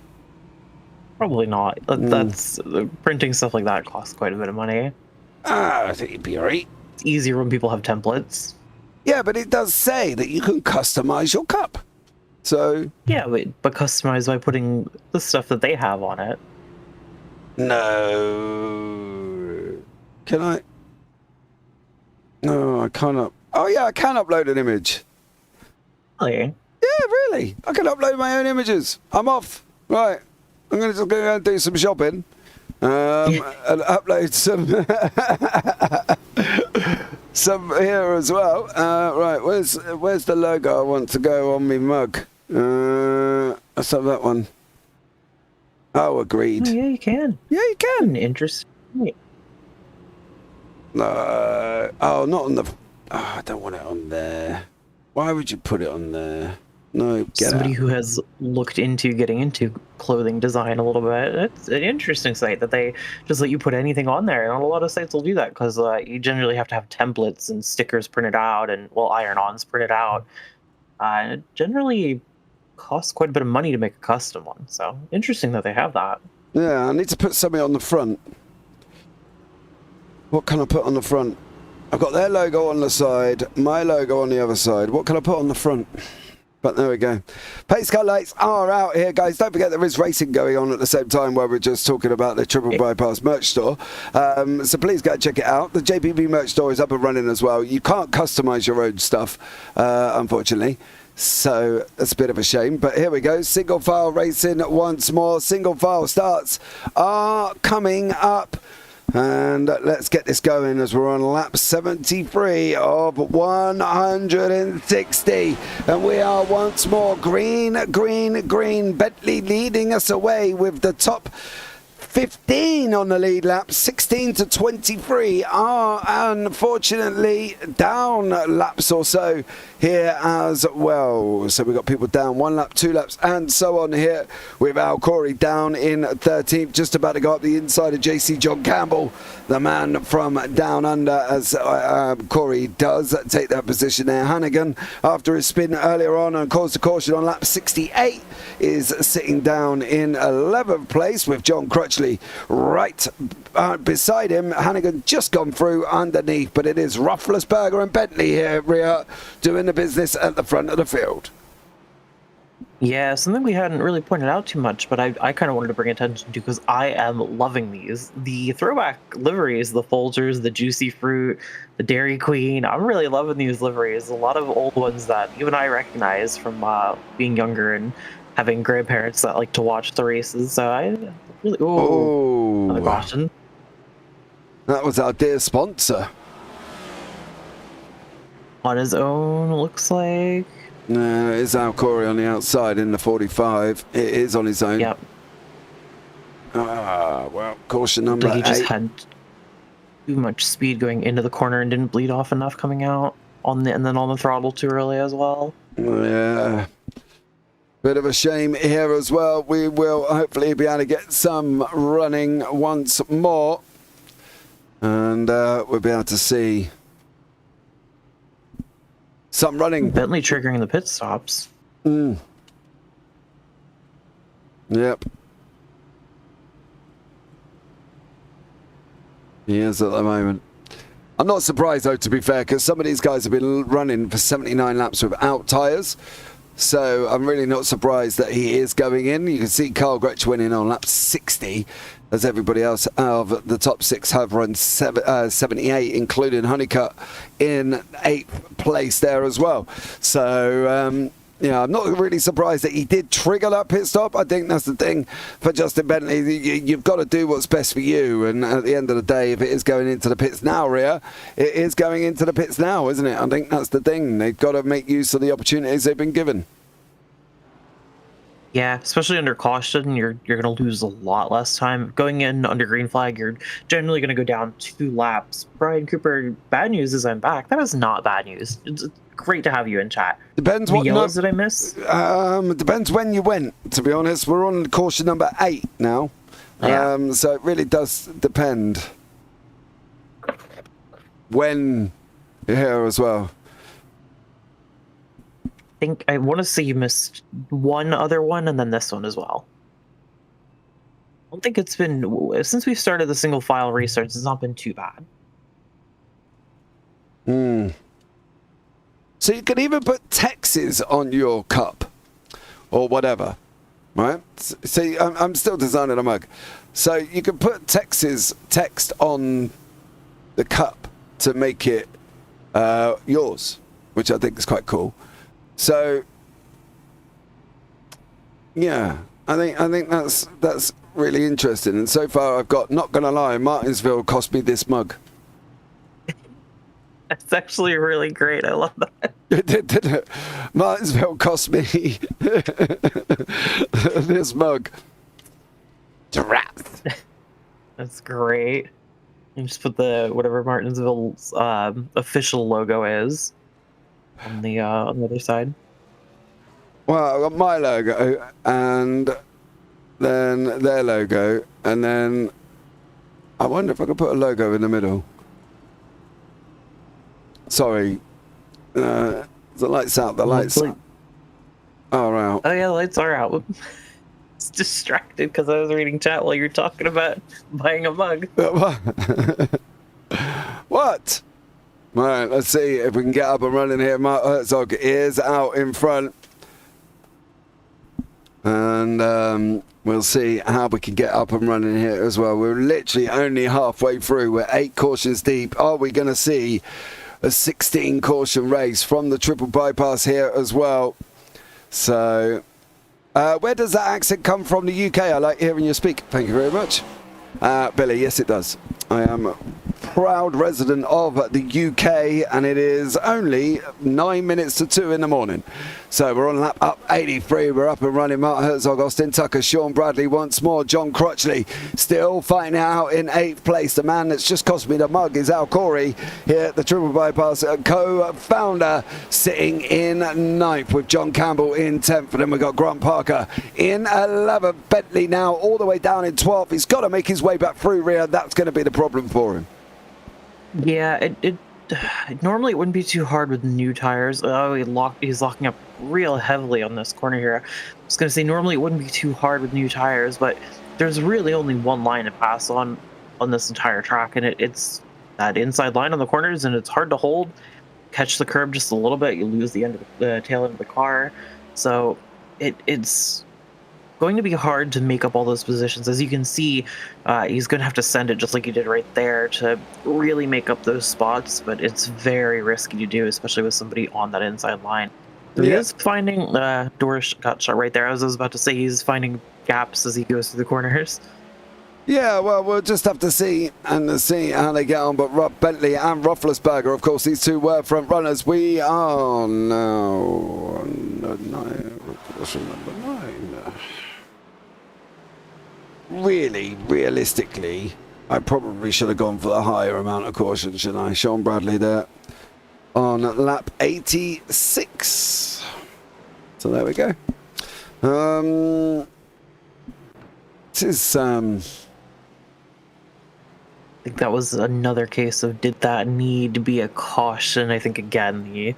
Probably not. That's printing stuff like that costs quite a bit of money. I think it'd be alright. It's easier when people have templates. Yeah, but it does say that you can customize your cup. So yeah, but customize by putting the stuff that they have on it. No. Can I? No, I can't. Oh yeah, I can upload an image. Really? Yeah, really. I can upload my own images. I'm off. Right. I'm going to go and do some shopping. And upload some here as well. Right, where's the logo I want to go on my mug? Let's have that one. Oh, agreed. Oh, yeah, you can. Yeah, you can. Interesting. No. Oh, not on the. Oh, I don't want it on there. Why would you put it on there? No, somebody who has looked into getting into clothing design a little bit. It's an interesting site that they just let you put anything on there. And a lot of sites will do that because you generally have to have templates and stickers printed out and, well, iron-ons printed out. It generally costs quite a bit of money to make a custom one. So interesting that they have that. Yeah, I need to put something on the front. What can I put on the front? I've got their logo on the side, my logo on the other side. What can I put on the front? But there we go. Pace car lights are out here, guys. Don't forget there is racing going on at the same time while we're just talking about the Triple Bypass merch store. So please go check it out. The JPB merch store is up and running as well. You can't customize your own stuff, unfortunately. So that's a bit of a shame. But here we go. Single file racing once more. Single file starts are coming up. And let's get this going as we're on lap 73 of 160. And we are once more green. Bentley leading us away with the top 15 on the lead lap, 16 to 23 are unfortunately down laps or so here as well. So we've got people down 1 lap, 2 laps, and so on here with Al Corey down in 13th, just about to go up the inside of JC John Campbell, the man from down under, as Corey does take that position there. Hannigan, after his spin earlier on and caused a caution on lap 68, is sitting down in 11th place with John Crutchley right beside him. Hannigan just gone through underneath, but it is Roethlisberger and Bentley here, Rhea, doing the business at the front of the field. Yeah, something we hadn't really pointed out too much, but I kind of wanted to bring attention to because I am loving these. The throwback liveries, the Folgers, the Juicy Fruit, the Dairy Queen. I'm really loving these liveries. A lot of old ones that even I recognize from being younger and having grandparents that like to watch the races. So I really... another caution. That was our dear sponsor. On his own, looks like. No, it's Al Corey on the outside in the 45. It is on his own. Yep. Well, caution number 8. He just had too much speed going into the corner and didn't bleed off enough coming out and then on the throttle too early as well. Yeah. Bit of a shame here as well. We will hopefully be able to get some running once more. And we'll be able to see some running. Bentley triggering the pit stops. Yep. He is at the moment. I'm not surprised, though, to be fair, because some of these guys have been running for 79 laps without tyres. So I'm really not surprised that he is going in. You can see Carl Gretsch winning on lap 60, as everybody else of the top 6 have run 78, including Honeycutt in 8th place there as well. So, yeah, I'm not really surprised that he did trigger that pit stop. I think that's the thing for Justin Bentley. You've got to do what's best for you. And at the end of the day, if it is going into the pits now, Rhea, it is going into the pits now, isn't it? I think that's the thing. They've got to make use of the opportunities they've been given. Yeah, especially under caution, you're going to lose a lot less time. Going in under green flag, you're generally going to go down 2 laps. Brian Cooper, bad news is I'm back. That is not bad news. It's great to have you in chat. Depends what yellows did I miss? Depends when you went, to be honest. We're on caution number 8 now. Yeah. So it really does depend when you're here as well. I want to say you missed one other one and then this one as well. I don't think it's been, since we started the single file restarts, it's not been too bad. So you can even put Texas on your cup or whatever, right? See, I'm still designing a mug. So you can put Texas text on the cup to make it yours, which I think is quite cool. So, yeah, I think that's really interesting. And so far, I've got, not gonna lie, Martinsville cost me this mug. That's actually really great. I love that. Did it? Martinsville cost me this mug. That's great. You just put the whatever Martinsville's official logo is on the other side. Well, I've got my logo and then their logo, and then I wonder if I could put a logo in the middle. Sorry, the lights out. The lights are out. Oh yeah, the lights are out. It's distracted because I was reading chat while you were talking about buying a mug. What? All right, let's see if we can get up and running here. Mark Herzog is out in front. And we'll see how we can get up and running here as well. We're literally only halfway through. We're 8 cautions deep. Are we going to see a 16 caution race from the triple bypass here as well? So, where does that accent come from? The UK? I like hearing you speak. Thank you very much. Billy, yes it does. I am proud resident of the UK, and it is only 9 minutes to 2 in the morning. So we're on lap up 83. We're up and running. Mark Herzog, Austin Tucker, Sean Bradley once more. John Crutchley still fighting out in 8th place. The man that's just cost me the mug is Al Corey here at the Triple Bypass co-founder, sitting in 9th with John Campbell in 10th. And then we've got Grant Parker in 11th. Bentley now all the way down in 12th. He's got to make his way back through rear. That's going to be the problem for him. Yeah, normally it wouldn't be too hard with new tires. Oh, he's locking up real heavily on this corner here. I was going to say normally it wouldn't be too hard with new tires, but there's really only one line to pass on this entire track, and it's that inside line on the corners, and it's hard to hold. Catch the curb just a little bit, you lose the end of the tail end of the car. So it's going to be hard to make up all those positions. As you can see, he's going to have to send it just like he did right there to really make up those spots, but it's very risky to do, especially with somebody on that inside line. So he is finding, doors got shut right there. I was about to say he's finding gaps as he goes through the corners. Yeah, well, we'll just have to see how they get on. But Rob Bentley and Roethlisberger, of course, these two were front runners. We are now on number 9. Really, realistically, I probably should have gone for the higher amount of caution, shouldn't I? Sean Bradley there on lap 86. So there we go. This is I think that was another case of did that need to be a caution? I think again the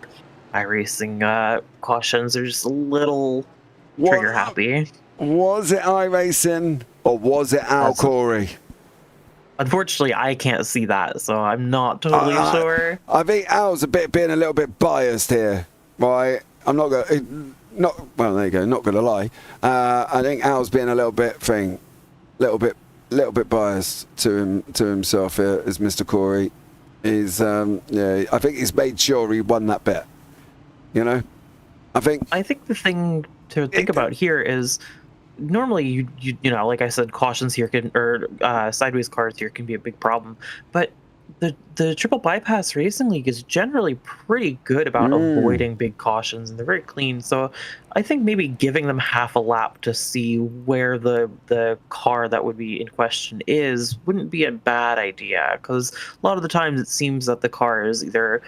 iRacing cautions are just a little trigger happy. Was it iRacing or was it Al Corey? Unfortunately, I can't see that, so I'm not totally sure. I think Al's being a little bit biased here, right? I'm not going well, there you go. Not going to lie. I think Al's being a little bit biased to himself here as Mr. Corey. He's I think he's made sure he won that bet. You know, I think the thing to think about here is normally you know, like I said, cautions here sideways cars here can be a big problem, but the Triple Bypass Racing League is generally pretty good about avoiding big cautions, and they're very clean. So I think maybe giving them half a lap to see where the car that would be in question wouldn't be a bad idea, because a lot of the times it seems that the car is either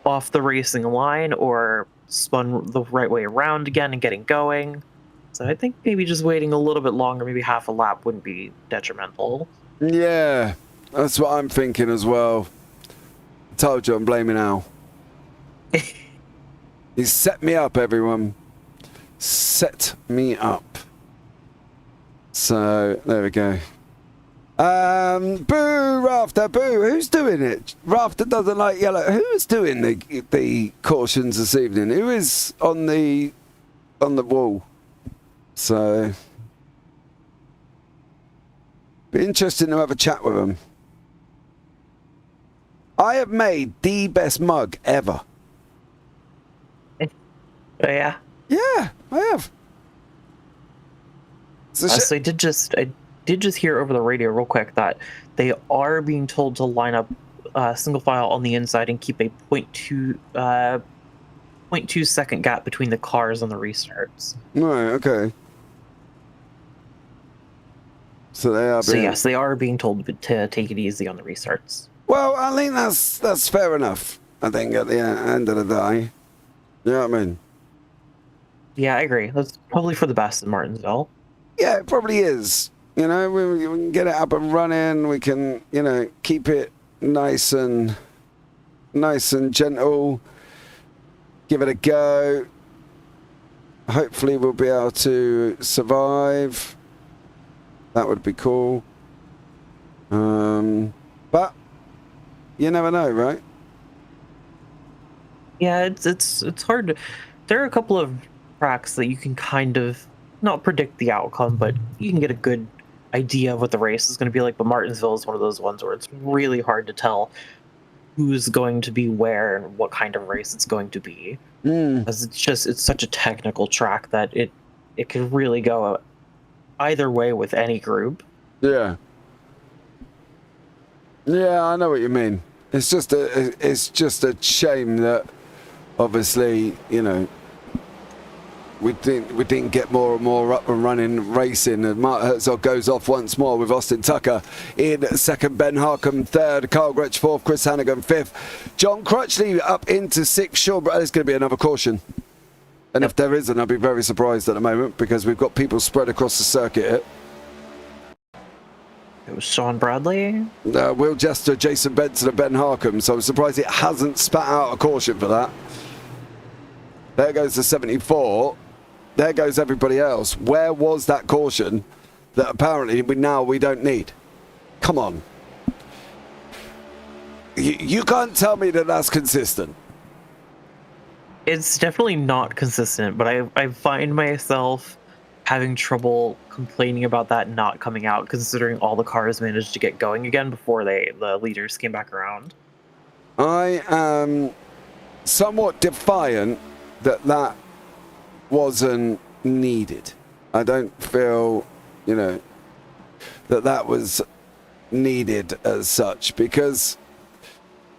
off the racing line or spun the right way around again and getting going. So I think maybe just waiting a little bit longer, maybe half a lap, wouldn't be detrimental. Yeah, that's what I'm thinking as well. I told you I'm blaming Al. He set me up, everyone. Set me up. So, there we go. Boo, Rafter, boo. Who's doing it? Rafter doesn't like yellow. Who is doing the cautions this evening? Who is on the wall? So, be interesting to have a chat with them. I have made the best mug ever. Yeah. Yeah, I have. So I did just hear over the radio real quick that they are being told to line up single file on the inside and keep a 0.2 second gap between the cars on the restarts. Right, okay. So they are. So yes, they are being told to take it easy on the restarts. Well, I think that's fair enough. I think at the end of the day, you know what I mean? Yeah, I agree. That's probably for the best in Martinsville. Yeah, it probably is. You know, we can get it up and running. We can, you know, keep it nice and gentle. Give it a go. Hopefully, we'll be able to survive. That would be cool. But you never know, right? Yeah, it's hard to. There are a couple of tracks that you can kind of not predict the outcome, but you can get a good idea of what the race is going to be like. But Martinsville is one of those ones where it's really hard to tell who's going to be where and what kind of race it's going to be. Because it's such a technical track that it could really go either way with any group. Yeah. Yeah, I know what you mean. It's just a shame that, obviously, we didn't get more and more up and running racing. And Mark Herzog goes off once more with Austin Tucker in second, Ben Harkham third, Carl Gretsch fourth, Chris Hannigan fifth, John Crutchley up into sixth. Sure, but there's going to be another caution. And if there isn't, I'll be very surprised at the moment because we've got people spread across the circuit here. It was Sean Bradley. Will Jester, Jason Benson and Ben Harkham. So I'm surprised it hasn't spat out a caution for that. There goes the 74. There goes everybody else. Where was that caution that apparently we don't need? Come on. You can't tell me that that's consistent. It's definitely not consistent, but I find myself having trouble complaining about that not coming out, considering all the cars managed to get going again before the leaders came back around. I am somewhat defiant that wasn't needed. I don't feel, that was needed as such, because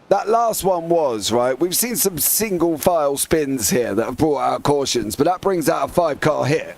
that last one was, right? We've seen some single file spins here that have brought out cautions, but that brings out a 5-car hit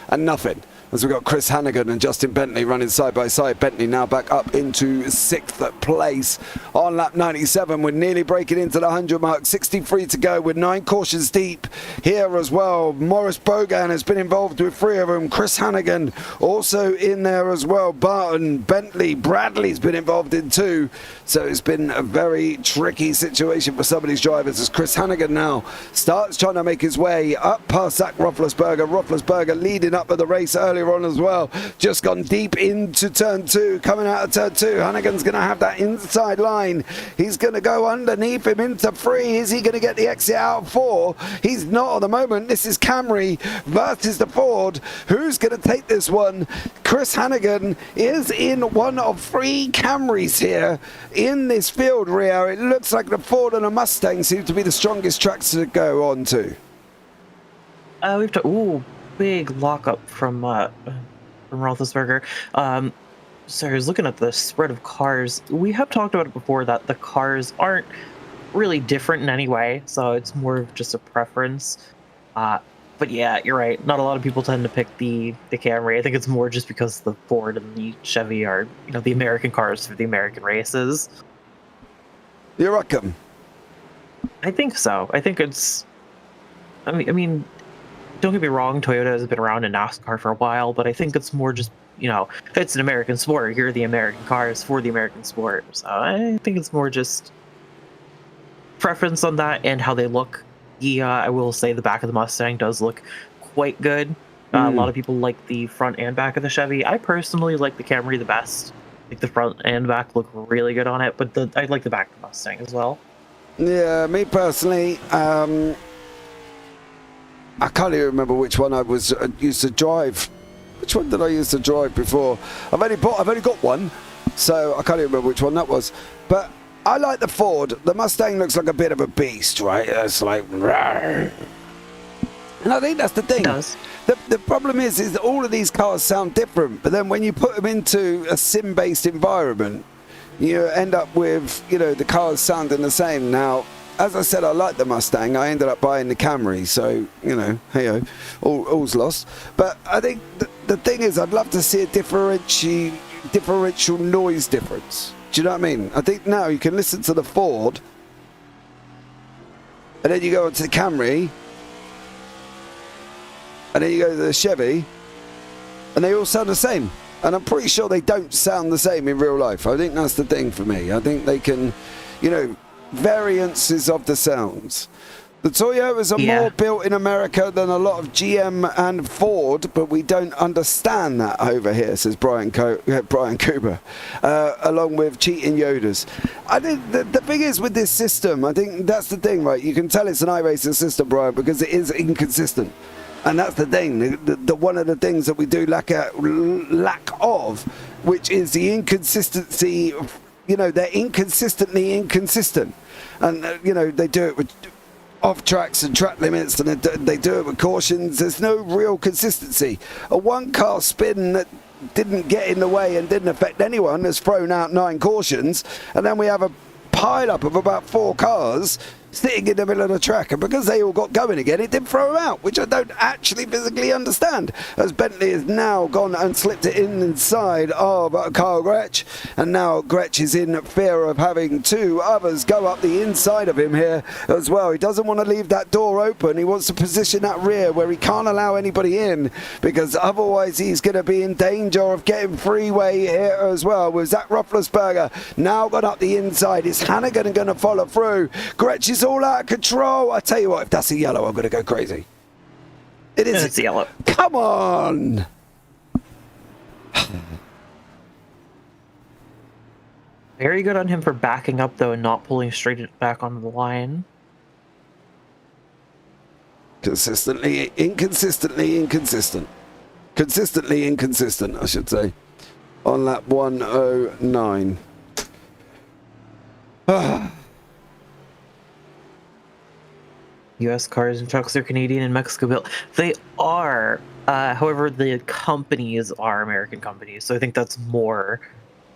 and nothing. As we've got Chris Hannigan and Justin Bentley running side by side. Bentley now back up into 6th place on lap 97. We're nearly breaking into the 100 mark. 63 to go with 9 cautions deep here as well. Morris Bogan has been involved with 3 of them. Chris Hannigan also in there as well. Barton, Bentley, Bradley's been involved in 2. So it's been a very tricky situation for some of these drivers as Chris Hannigan now starts trying to make his way up past Zach Roethlisberger. Roethlisberger leading up with the race earlier on as well. Just gone deep into turn 2. Coming out of turn 2. Hannigan's going to have that inside line. He's going to go underneath him into 3. Is he going to get the exit out of 4? He's not at the moment. This is Camry versus the Ford. Who's going to take this one? Chris Hannigan is in one of 3 Camrys here in this field, Rio. It looks like the Ford and a Mustang seem to be the strongest tracks to go on to. We've big lockup from Roethlisberger. So I was looking at the spread of cars. We have talked about it before that the cars aren't really different in any way, so it's more of just a preference. But yeah, you're right. Not a lot of people tend to pick the Camry. I think it's more just because the Ford and the Chevy are, the American cars for the American races. You reckon? I think so. I think it's. I mean, don't get me wrong. Toyota has been around in NASCAR for a while, but I think it's more just it's an American sport. Here are the American cars for the American sport. So I think it's more just preference on that and how they look. I will say the back of the Mustang does look quite good. A lot of people like the front and back of the Chevy. I personally like the Camry the best. Like the front and back look really good on it, but I like the back of the Mustang as well. Yeah, me personally, I can't even remember which one I used to drive. Which one did I used to drive before? I've only got one, so I can't even remember which one that was. But I like the Ford. The Mustang looks like a bit of a beast, right? It's like, rawr. And I think that's the thing. It does. The problem is that all of these cars sound different, but then when you put them into a sim-based environment, you end up with, the cars sounding the same. Now, as I said, I like the Mustang. I ended up buying the Camry, so, hey-ho, all's lost. But I think the thing is, I'd love to see a differential noise difference. Do you know what I mean? I think now you can listen to the Ford, and then you go onto the Camry, and then you go to the Chevy, and they all sound the same. And I'm pretty sure they don't sound the same in real life. I think that's the thing for me. I think they can, variances of the sounds. The Toyotas are more built in America than a lot of GM and Ford, but we don't understand that over here, says Brian Cooper, along with cheating Yodas. I think the thing is with this system, I think that's the thing, right? You can tell it's an iRacing system, Brian, because it is inconsistent. And that's the thing, the one of the things that we do lack of, which is the inconsistency. They're inconsistently inconsistent. And, they do it with off tracks and track limits, and they do it with cautions. There's no real consistency. A one-car spin that didn't get in the way and didn't affect anyone, has thrown out 9 cautions, and then we have a pile-up of about 4 cars sitting in the middle of the track, and because they all got going again, it did throw them out, which I don't actually physically understand, as Bentley has now gone and slipped it inside of Carl Gretsch, and now Gretsch is in fear of having 2 others go up the inside of him here as well. He doesn't want to leave that door open. He wants to position that rear where he can't allow anybody in, because otherwise he's going to be in danger of getting freeway here as well, with Zach Roethlisberger now gone up the inside. Is Hannigan going to follow through? Gretsch is all out of control. I tell you what, if that's a yellow, I'm going to go crazy. It is. It's a yellow. Come on. Very good on him for backing up, though, and not pulling straight back onto the line. Consistently inconsistent. Consistently inconsistent, I should say. On lap 109. U.S. cars and trucks are Canadian and Mexico built. They are. However, the companies are American companies, so I think that's more,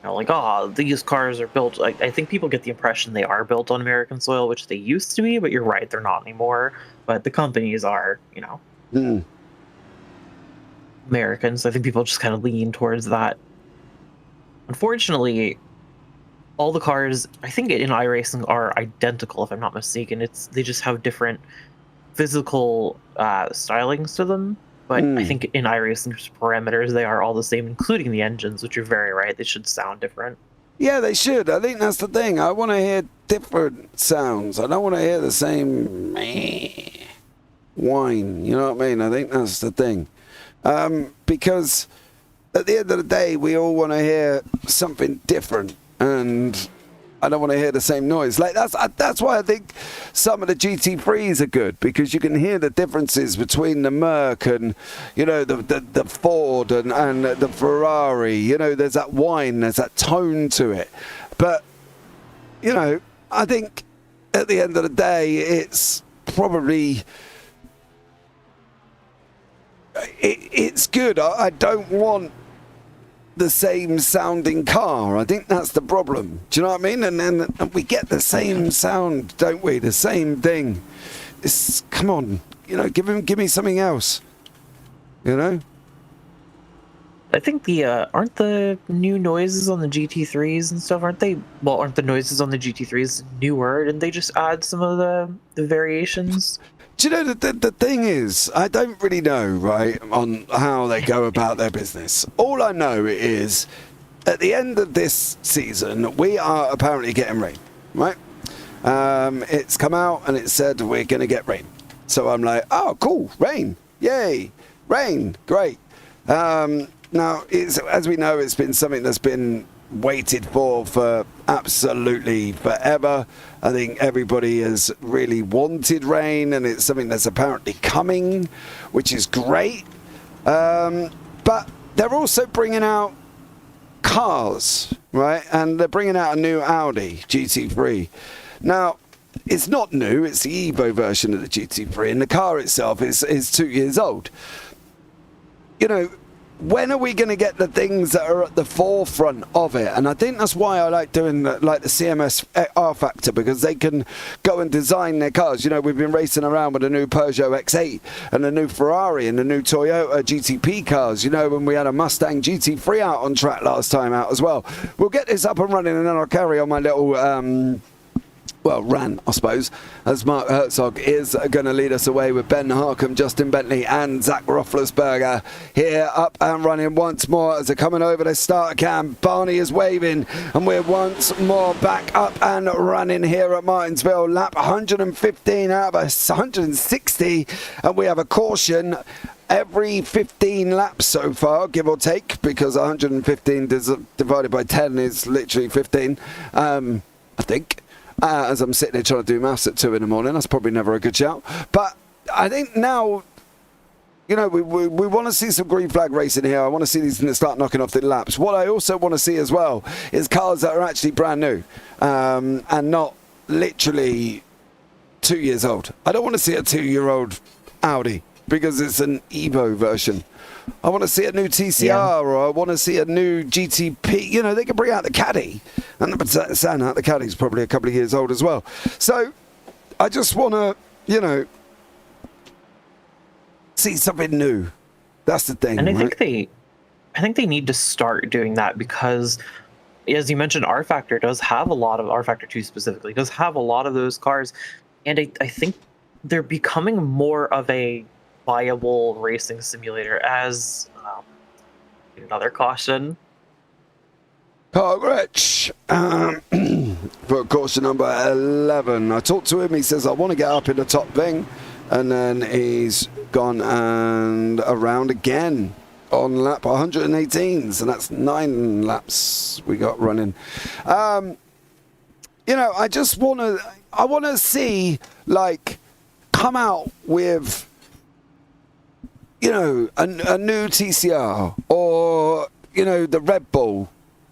like, these cars are built. I think people get the impression they are built on American soil, which they used to be, but you're right, they're not anymore. But the companies are, American, so I think people just kind of lean towards that. Unfortunately, all the cars, I think in iRacing, are identical, if I'm not mistaken. They just have different physical stylings to them. But I think in iRacing's parameters, they are all the same, including the engines, which you're very right. They should sound different. Yeah, they should. I think that's the thing. I want to hear different sounds. I don't want to hear the same whine. You know what I mean? I think that's the thing. Because at the end of the day, we all want to hear something different. And I don't want to hear the same noise. Like that's why I think some of the GT3s are good, because you can hear the differences between the Merc and the Ford and the Ferrari. There's that whine, there's that tone to it. But I think at the end of the day, it's probably it's good. I don't want the same sounding car. I think that's the problem. Do you know what I mean? And then we get the same sound, don't we? The same thing. Come on, give me something else. I think aren't the new noises on the GT3s and stuff, aren't they? Well, aren't the noises on the GT3s newer? Didn't they just add some of the variations? Do you know, the thing is, I don't really know, right, on how they go about their business. All I know is, at the end of this season, we are apparently getting rain, right? It's come out and it said we're going to get rain. So I'm like, oh, cool, rain, yay, rain, great. Now, as we know, it's been something that's been waited for absolutely forever. I think everybody has really wanted rain, and it's something that's apparently coming, which is great. But they're also bringing out cars, right? And they're bringing out a new Audi GT3. Now, it's not new, it's the Evo version of the GT3, and the car itself is 2 years old. When are we going to get the things that are at the forefront of it? And I think that's why I like doing the CMS R Factor, because they can go and design their cars. We've been racing around with the new Peugeot X8 and the new Ferrari and the new Toyota GTP cars, when we had a Mustang GT3 out on track last time out as well. We'll get this up and running, and then I'll carry on my little rant, I suppose, as Mark Herzog is going to lead us away with Ben Harkham, Justin Bentley and Zach Roethlisberger here up and running once more as they're coming over the starter cam. Barney is waving, and we're once more back up and running here at Martinsville. Lap 115 out of 160, and we have a caution every 15 laps so far, give or take, because 115 divided by 10 is literally 15, I think. As I'm sitting here trying to do maths at 2 in the morning, that's probably never a good shout. But I think now, we want to see some green flag racing here. I want to see these start knocking off the laps. What I also want to see as well is cars that are actually brand new and not literally 2 years old. I don't want to see a 2-year-old Audi. because it's an Evo version. I want to see a new TCR or I want to see a new GTP. You know, they can bring out the Caddy. And the Caddy's probably a couple of years old as well. So I just want to, you know, see something new. That's the thing. And I right? think they need to start doing that because, as you mentioned, R Factor does have a lot of R Factor 2 specifically does have a lot of those cars, and I think they're becoming more of a viable racing simulator. As another caution, Car Rich, for caution number 11. I talked to him. He says, I want to get up in the top thing. And then he's gone and around again on lap 118. So that's 9 laps we got running. You know, I want to see, like, come out with, you know, a new TCR or, you know, the Red Bull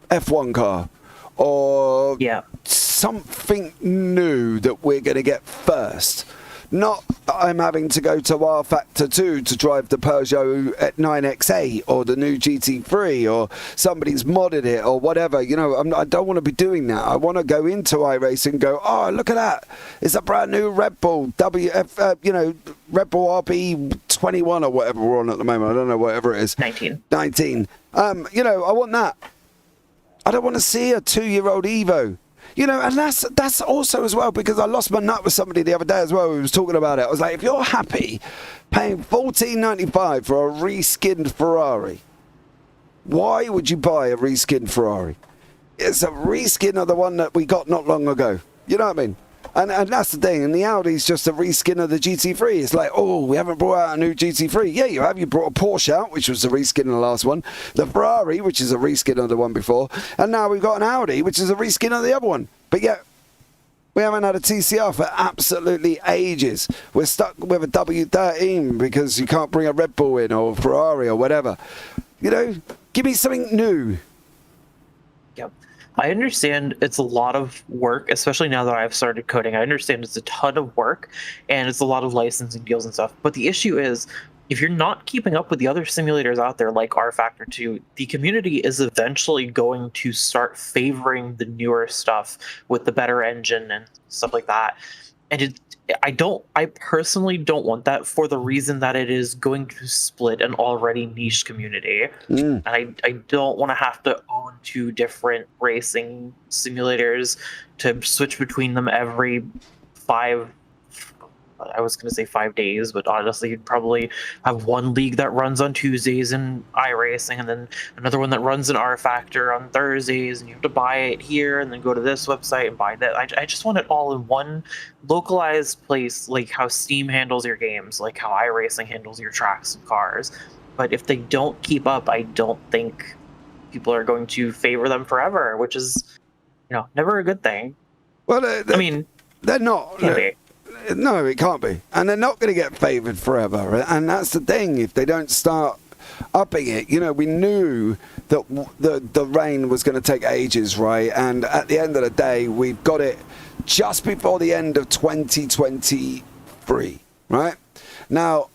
F1 car or something new that we're going to get first. Not I'm having to go to R Factor 2 to drive the Peugeot 9XA or the new GT3 or somebody's modded it or whatever. You know, I don't want to be doing that. I want to go into iRacing and go, oh, look at that. It's a brand new Red Bull you know, Red Bull RB21 or whatever we're on at the moment. I don't know, whatever it is. 19. You know, I want that. I don't want to see a 2-year-old Evo. You know, and that's also as well, because I lost my nut with somebody the other day as well who was talking about it. I was like, if you're happy paying $14.95 for a reskinned Ferrari, why would you buy a reskinned Ferrari? It's a reskin of the one that we got not long ago. You know what I mean? And that's the thing. And the Audi's just a reskin of the GT3. It's like, oh, we haven't brought out a new GT3. Yeah, you have. You brought a Porsche out, which was a reskin of the last one. The Ferrari, which is a reskin of the one before. And now we've got an Audi, which is a reskin of the other one. But yet, we haven't had a TCR for absolutely ages. We're stuck with a W13 because you can't bring a Red Bull in or Ferrari or whatever. You know, give me something new. Yep. I understand it's a lot of work, especially now that I've started coding. I understand it's a ton of work and it's a lot of licensing deals and stuff. But the issue is, if you're not keeping up with the other simulators out there like R Factor 2, the community is eventually going to start favoring the newer stuff with the better engine and stuff like that. And I personally don't want that, for the reason that it is going to split an already niche community. And I don't want to have to own 2 different racing simulators to switch between them every 5 days, but honestly, you'd probably have one league that runs on Tuesdays in iRacing, and then another one that runs in R Factor on Thursdays, and you have to buy it here and then go to this website and buy that. I just want it all in one localized place, like how Steam handles your games, like how iRacing handles your tracks and cars. But if they don't keep up, I don't think people are going to favor them forever, which is, you know, never a good thing. Well, I mean, they're not. No, it can't be. And they're not going to get favoured forever. And that's the thing. If they don't start upping it, you know, we knew that the rain was going to take ages, right? And at the end of the day, we've got it just before the end of 2023, right? Now,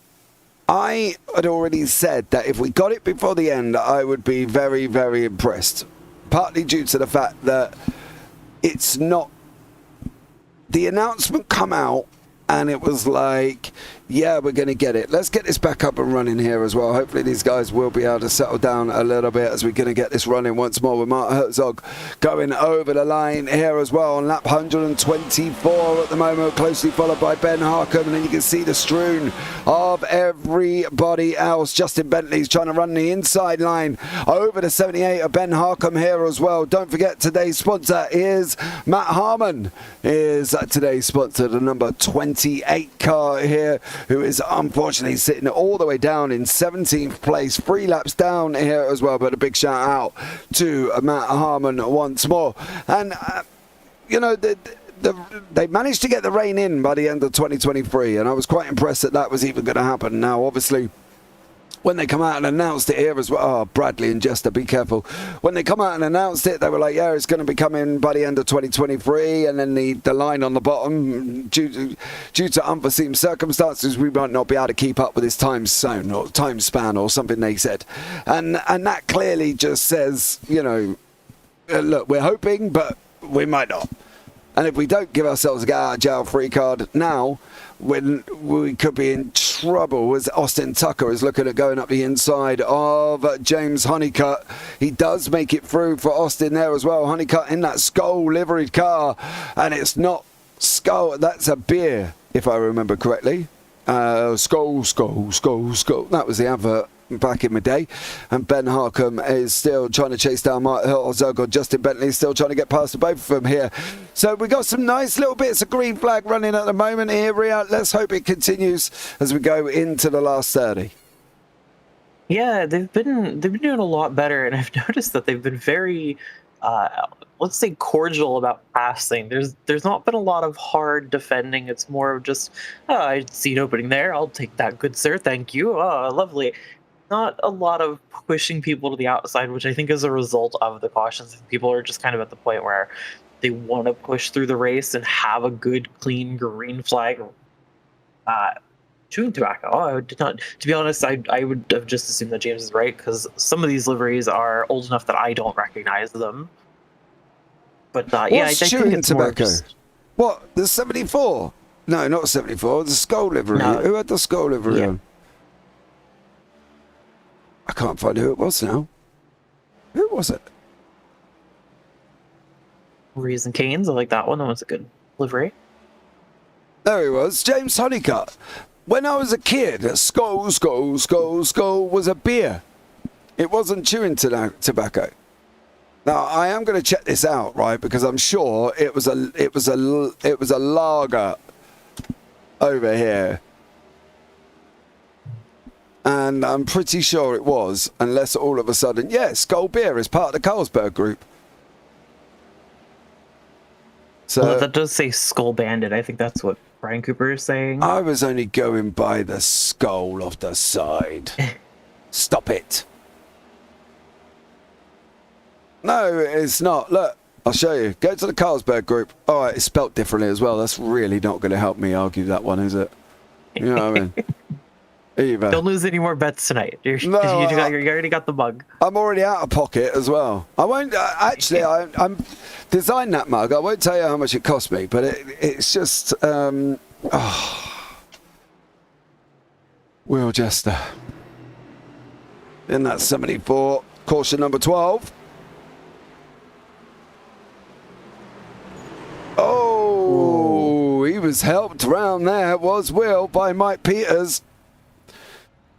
I had already said that if we got it before the end, I would be very, very impressed. Partly due to the fact that it's not... The announcement come out and it was like, yeah, we're going to get it. Let's get this back up and running here as well. Hopefully these guys will be able to settle down a little bit as we're going to get this running once more with Mark Herzog going over the line here as well on lap 124 at the moment, closely followed by Ben Harcombe. And then you can see the strewn of everybody else. Justin Bentley's trying to run the inside line over the 78 of Ben Harcombe here as well. Don't forget, today's sponsor is Matt Harmon, is today's sponsor, the number 28 car here, who is unfortunately sitting all the way down in 17th place, 3 laps down here as well. But a big shout out to Matt Harmon once more. And, you know, they managed to get the rain in by the end of 2023, and I was quite impressed that was even going to happen. Now, obviously, when they come out and announced it here as well, oh, Bradley and Jester, be careful. When they come out and announced it, they were like, yeah, it's going to be coming by the end of 2023, and then the line on the bottom, due to unforeseen circumstances, we might not be able to keep up with this time zone or time span or something they said. And that clearly just says, you know, look, we're hoping, but we might not. And if we don't give ourselves a get out of jail free card now, when we could be in trouble, as Austin Tucker is looking at going up the inside of James Honeycutt. He does make it through for Austin there as well. Honeycutt in that Skull liveried car, and it's not Skull, that's a beer, if I remember correctly. Skull. That was the advert back in the day. And Ben Harcombe is still trying to chase down Mark Herzog, or Justin Bentley is still trying to get past the both of them here. So we got some nice little bits of green flag running at the moment here, Rhea. Let's hope it continues as we go into the last 30. Yeah, they've been doing a lot better, and I've noticed that they've been very let's say cordial about passing. There's not been a lot of hard defending. It's more of just, oh, I see an opening there, I'll take that, good sir, thank you, oh, lovely. Not a lot of pushing people to the outside, which I think is a result of the cautions. People are just kind of at the point where they want to push through the race and have a good, clean green flag chewing tobacco. Oh, I did not. To be honest, I would have just assumed that James is right, because some of these liveries are old enough that I don't recognize them. But yeah, I think it's tobacco? More just... What? The 74? No, not 74. The Skull livery. No. Who had the Skull livery Yeah. on? I can't find who it was now. Who was it? Rees and Canes, I like that one. That one's a good livery. There he was, James Honeycutt. When I was a kid, Skull was a beer. It wasn't chewing tobacco. Now I am going to check this out, right? Because I'm sure it was a lager over here. And I'm pretty sure it was, unless all of a sudden, yeah, Skull Beer is part of the Carlsberg group. So Well, that does say Skull Bandit. I think that's what Brian Cooper is saying. I was only going by the skull off the side. Stop it. No, it's not. Look, I'll show you. Go to the Carlsberg group. All right, it's spelt differently as well. That's really not going to help me argue that one, is it? You know what I mean? Either. Don't lose any more bets tonight. You already got the mug. I'm already out of pocket as well. I won't actually. I'm designed that mug. I won't tell you how much it cost me, but it's just Will Jester in that 74, caution number 12. Oh, he was helped round there. Was Will by Mike Peters.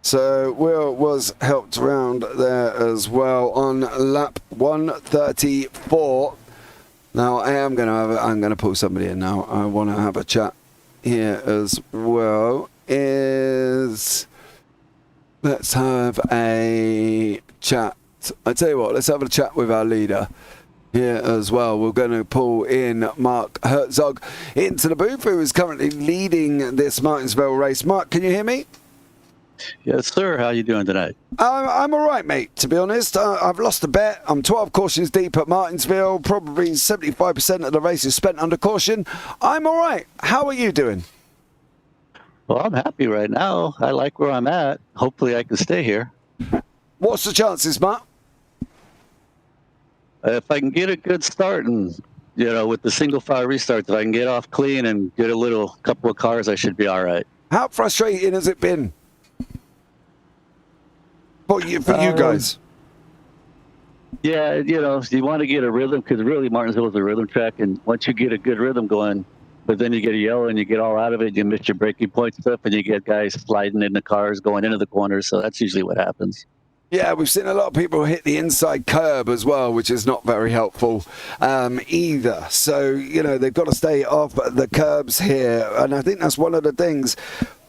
So Will was helped round there as well on lap 134. Now I'm going to pull somebody in now. I want to have a chat here as well. Let's have a chat. I tell you what, let's have a chat with our leader here as well. We're going to pull in Mark Herzog into the booth, who is currently leading this Martinsville race. Mark, can you hear me? Yes, sir. How you doing tonight? I'm all right, mate, to be honest. I've lost a bet. I'm 12 cautions deep at Martinsville. Probably 75% of the race is spent under caution. I'm all right. How are you doing? Well, I'm happy right now. I like where I'm at. Hopefully I can stay here. What's the chances, Mark? If I can get a good start and, with the single file restarts, if I can get off clean and get a couple of cars, I should be all right. How frustrating has it been? For you guys? Yeah, you want to get a rhythm, because really Martinsville is a rhythm track, and once you get a good rhythm going, but then you get a yellow and you get all out of it, you miss your braking point stuff, and you get guys sliding in the cars, going into the corners, so that's usually what happens. Yeah, we've seen a lot of people hit the inside curb as well, which is not very helpful either. So, they've got to stay off the curbs here, and I think that's one of the things.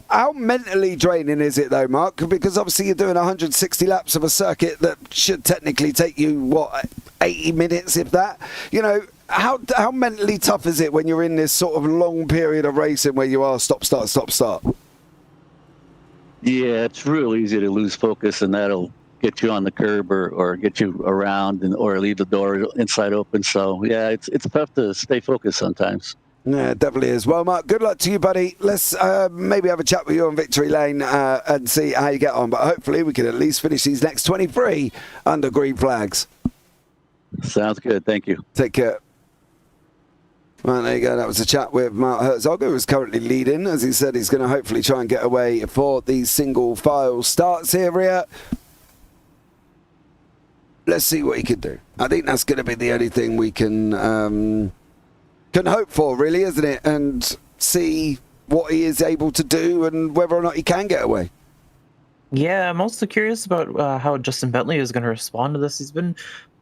How mentally draining is it, though, Mark? Because obviously you're doing 160 laps of a circuit that should technically take you, 80 minutes, if that? How mentally tough is it when you're in this sort of long period of racing where you are stop, start, stop, start? Yeah, it's real easy to lose focus, and that'll get you on the curb or get you around or leave the door inside open. So yeah, it's tough to stay focused sometimes. Yeah, it definitely is. Well, Mark, good luck to you, buddy. Let's maybe have a chat with you on Victory Lane and see how you get on. But hopefully we can at least finish these next 23 under green flags. Sounds good. Thank you. Take care. Well, there you go. That was a chat with Mark Herzog, who is currently leading. As he said, he's going to hopefully try and get away for these single file starts here, Rhea. Let's see what he can do. I think that's going to be the only thing we can hope for, really, isn't it? And see what he is able to do and whether or not he can get away. Yeah, I'm also curious about how Justin Bentley is going to respond to this. He's been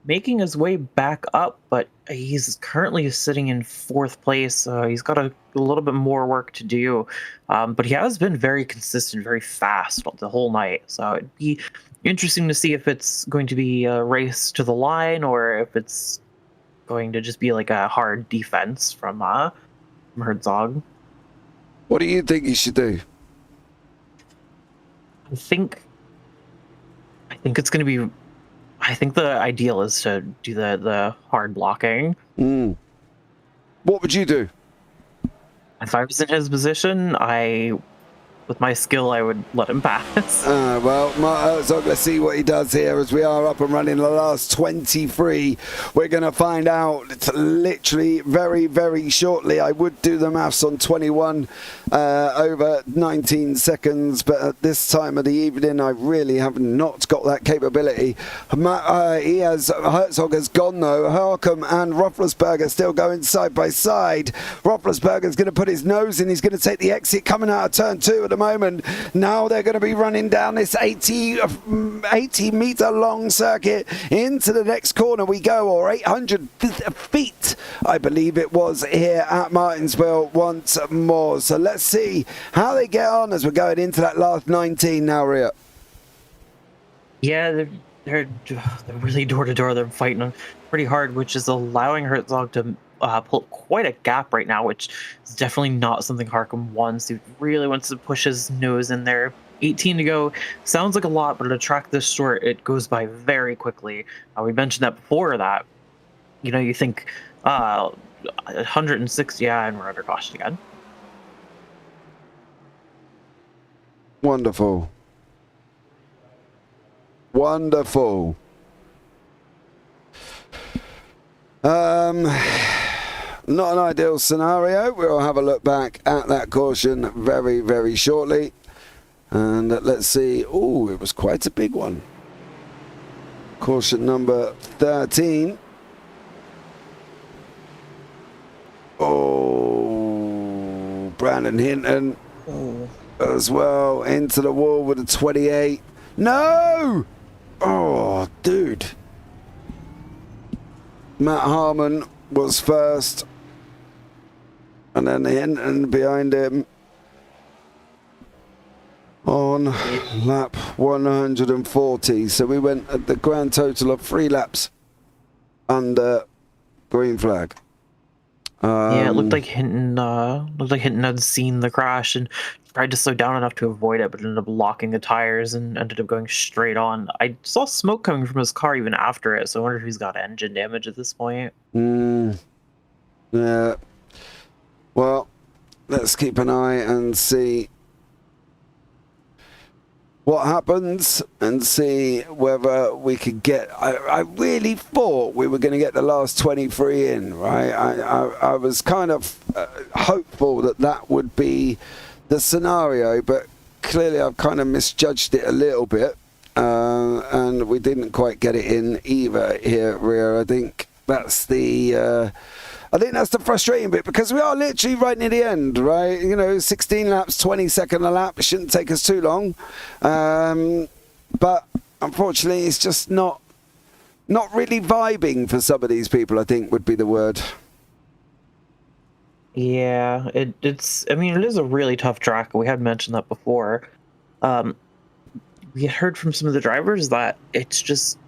making his way back up, but he's currently sitting in 4th place. He's got a little bit more work to do, but he has been very consistent, very fast the whole night. So it'd be interesting to see if it's going to be a race to the line or if it's going to just be like a hard defense from Herzog. What do you think he should do? I think it's going to be. I think the ideal is to do the hard blocking. What would you do? If I was in his position, with my skill, I would let him pass. Well, Mark Herzog, let's see what he does here as we are up and running the last 23. We're going to find out literally very, very shortly. I would do the maths on 21 over 19 seconds, but at this time of the evening, I really have not got that capability. Herzog has gone, though. Harcum and Roethlisberger still going side by side. Roethlisberger's going to put his nose in. He's going to take the exit coming out of turn 2 at the moment. Now they're going to be running down this 80 meter long circuit into the next corner we go, or 800 feet I believe it was, here at Martinsville once more. So let's see how they get on as we're going into that last 19 now, Rhea. Yeah, they're really door to door. They're fighting pretty hard, which is allowing Herzog to pull quite a gap right now, which is definitely not something Harcum wants. He really wants to push his nose in there. 18 to go sounds like a lot, but at a track this short, it goes by very quickly. We mentioned that before, that you think 160, yeah, and we're under caution again. Wonderful. Wonderful. Not an ideal scenario. We'll have a look back at that caution very, very shortly. And let's see. Oh, it was quite a big one. Caution number 13. Oh, Brandon Hinton as well into the wall with a 28. No! Oh, dude. Matt Harmon was first, and then Hinton behind him on lap 140. So we went at the grand total of 3 laps under green flag. Yeah, it looked like Hinton had seen the crash and tried to slow down enough to avoid it, but ended up locking the tires and ended up going straight on. I saw smoke coming from his car even after it, so I wonder if he's got engine damage at this point. Yeah. Well, let's keep an eye and see what happens and see whether we could get. I really thought we were going to get the last 23 in, right? I was kind of hopeful that would be the scenario, but clearly I've kind of misjudged it a little bit, and we didn't quite get it in either here, Rhea. I think that's the frustrating bit, because we are literally right near the end, right? 16 laps, 20 seconds a lap. It shouldn't take us too long. But unfortunately, it's just not really vibing for some of these people, I think would be the word. Yeah, it's. I mean, it is a really tough track. We had mentioned that before. We had heard from some of the drivers that it's just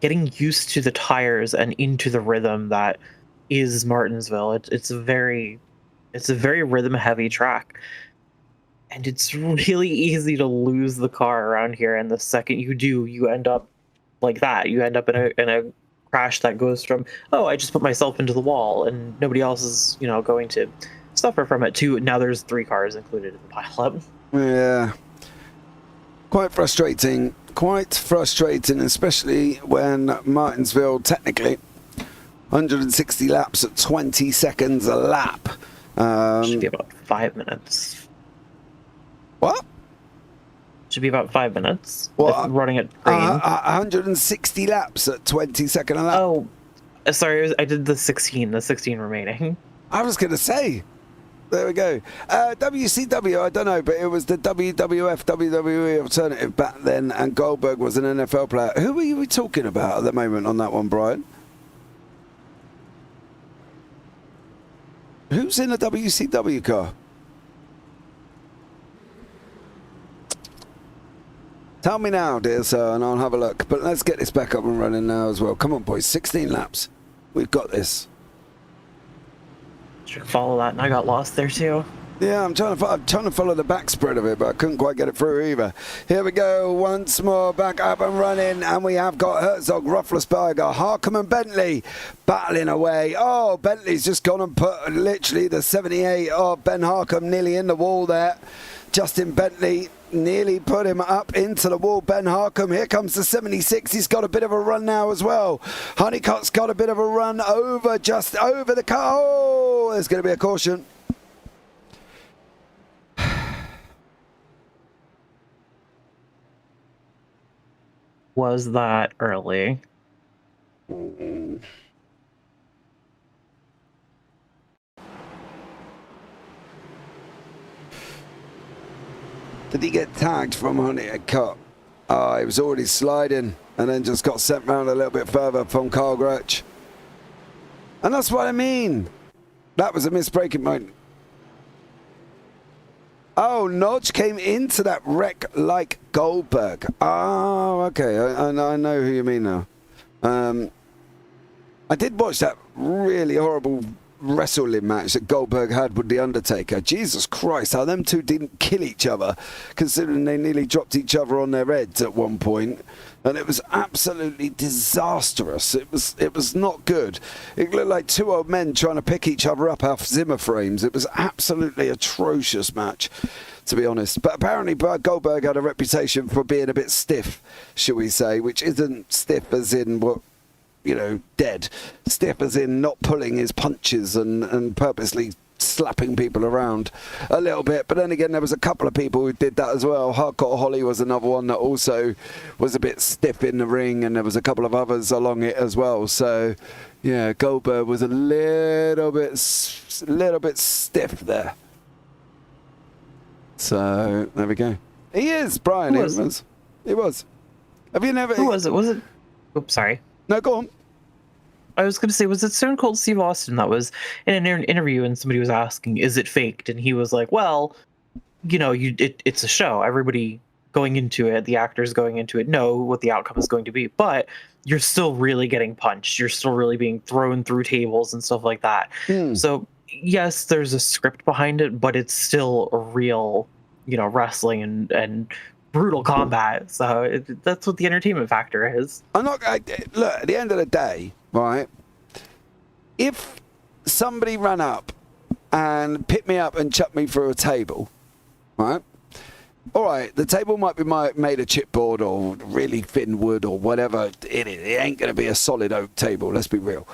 getting used to the tires and into the rhythm that is Martinsville. It's a very rhythm heavy track, And it's really easy to lose the car around here. And the second you do, you end up like that. You end up in a crash that goes from, oh, I just put myself into the wall and nobody else is, going to suffer from it, to now there's 3 cars included in the pileup. Yeah. Quite frustrating, especially when Martinsville, technically, 160 laps at 20 seconds a lap. Should be about 5 minutes. What? Should be about 5 minutes. What? Running at green. 160 laps at 20 seconds a lap. Oh, sorry, I did the 16 remaining. I was going to say. There we go. WCW, I don't know, but it was the WWF, WWE alternative back then, and Goldberg was an NFL player. Who were you talking about at the moment on that one, Brian? Who's in a WCW car? Tell me now, dear sir, and I'll have a look. But let's get this back up and running now as well. Come on, boys. 16 laps. We've got this. Should follow that, and I got lost there too. Yeah, I'm trying to follow the back spread of it, but I couldn't quite get it through either. Here we go, once more, back up and running, and we have got Herzog, Roethlisberger, Harmon and Bentley battling away. Oh, Bentley's just gone and put literally the 78 of Ben Harmon nearly in the wall there. Justin Bentley nearly put him up into the wall. Ben Harmon, here comes the 76. He's got a bit of a run now as well. Honeycott's got a bit of a run just over the car. Oh, there's going to be a caution. Was that early? Did he get tagged from Honeycott? Oh, he was already sliding and then just got sent round a little bit further from Carl Gretsch. And that's what I mean. That was a missed braking point. Oh, Nodge came into that wreck like Goldberg. Oh, okay. I know who you mean now. I did watch that really horrible wrestling match that Goldberg had with The Undertaker. Jesus Christ, how them two didn't kill each other, considering they nearly dropped each other on their heads at one point. And it was absolutely disastrous. It was not good. It looked like two old men trying to pick each other up off Zimmer frames. It was absolutely atrocious match, to be honest. But apparently Goldberg had a reputation for being a bit stiff, shall we say, which isn't stiff as in what, dead. Stiff as in not pulling his punches and purposely slapping people around a little bit. But then again, there was a couple of people who did that as well. Hardcore Holly was another one that also was a bit stiff in the ring, and there was a couple of others along it as well. So, yeah, Goldberg was a little bit stiff there. So, there we go. He is, Brian. He was. Have you never... Who was it? Was it... Oops, sorry. No, go on. I was going to say, was it Stone Cold Steve Austin that was in an interview and somebody was asking, is it faked? And he was like, well, it's a show. Everybody going into it, the actors going into it, know what the outcome is going to be. But you're still really getting punched. You're still really being thrown through tables and stuff like that. So, yes, there's a script behind it, but it's still a real, wrestling and brutal combat. So that's what the entertainment factor is. Look, at the end of the day, right, if somebody ran up and picked me up and chucked me through a table, right, all right, the table might be made of chipboard or really thin wood or whatever. It ain't going to be a solid oak table, let's be real,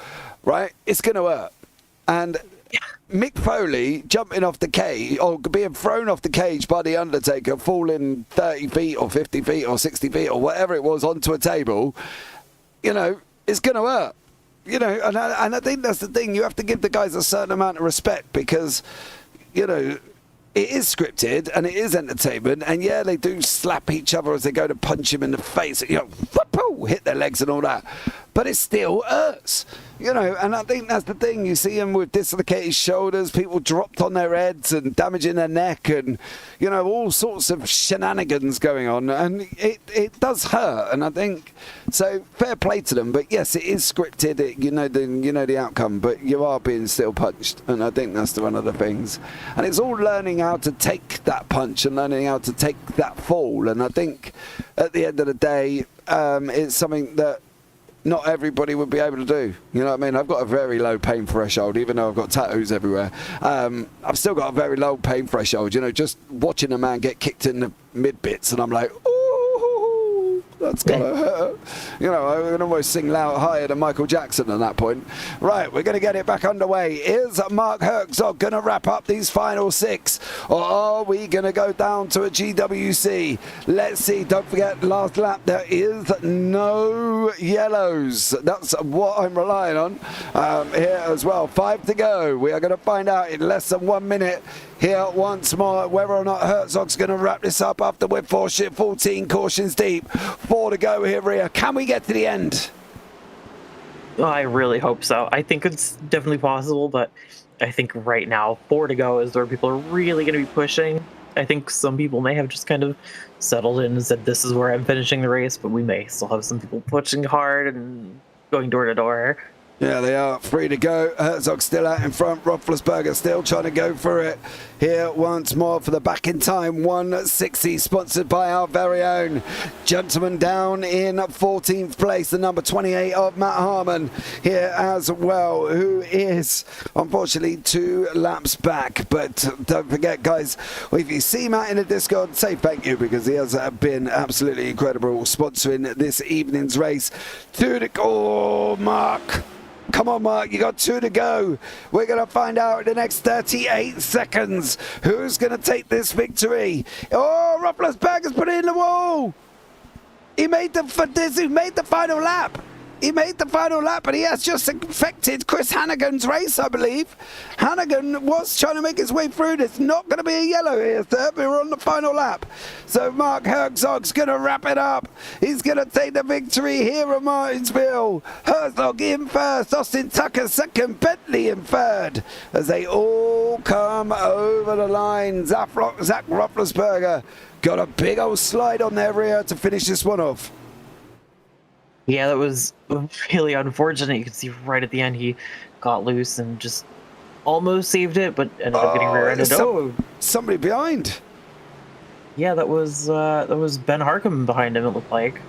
right? It's going to hurt. And Mick Foley jumping off the cage or being thrown off the cage by The Undertaker, falling 30 feet or 50 feet or 60 feet or whatever it was onto a table, it's going to hurt. And I think that's the thing. You have to give the guys a certain amount of respect because, it is scripted and it is entertainment. And yeah, they do slap each other as they go to punch him in the face. Hit their legs and all that. But it still hurts. You know, and I think that's the thing. You see them with dislocated shoulders, people dropped on their heads and damaging their neck, and you know, all sorts of shenanigans going on, and it does hurt. And I think so. Fair play to them, but yes, it is scripted. You know the outcome, but you are being still punched, and I think that's one of the things. And it's all learning how to take that punch and learning how to take that fall. And I think at the end of the day, it's something that not everybody would be able to do. You know what I mean? I've got a very low pain threshold, even though I've got tattoos everywhere. I've still got a very low pain threshold. You know, just watching a man get kicked in the mid bits, and I'm like, ooh, that's gonna hurt. You know, I can almost sing loud higher than Michael Jackson at that point. Right, we're going to get it back underway. Is Mark Herzog going to wrap up these final 6? Or are we going to go down to a GWC? Let's see. Don't forget, last lap, there is no yellows. That's what I'm relying on here as well. 5 to go. We are going to find out in less than 1 minute here once more whether or not Herzog's going to wrap this up after we're 14 cautions deep. 4 to go here, Rhea. Can we get to the end? I really hope so. I think it's definitely possible, but I think right now 4 to go is where people are really going to be pushing. I think some people may have just kind of settled in and said, this is where I'm finishing the race, but we may still have some people pushing hard and going door to door. Yeah, they are 3 to go. Herzog still out in front. Roethlisberger still trying to go for it. Here once more for the back in time 160, sponsored by our very own gentleman down in 14th place, the number 28 of Matt Harmon here as well, who is unfortunately 2 laps back. But don't forget, guys, if you see Matt in the Discord, say thank you, because he has been absolutely incredible sponsoring this evening's race. 2 to go, Mark. Come on, Mark, you got 2 to go. We're going to find out in the next 38 seconds who's going to take this victory. Oh, Roethlisberger's put it in the wall. He made the final lap. He made the final lap, and he has just affected Chris Hannigan's race, I believe. Hannigan was trying to make his way through this. Not going to be a yellow here, sir. We're on the final lap. So Mark Herzog's going to wrap it up. He's going to take the victory here at Martinsville. Herzog in first, Austin Tucker second, Bentley in third, as they all come over the line. Zach Roethlisberger got a big old slide on their rear to finish this one off. Yeah, that was really unfortunate. You can see right at the end he got loose and just almost saved it, but ended up getting rear-ended. Somebody behind. Yeah, that was Ben Harcum behind him, it looked like.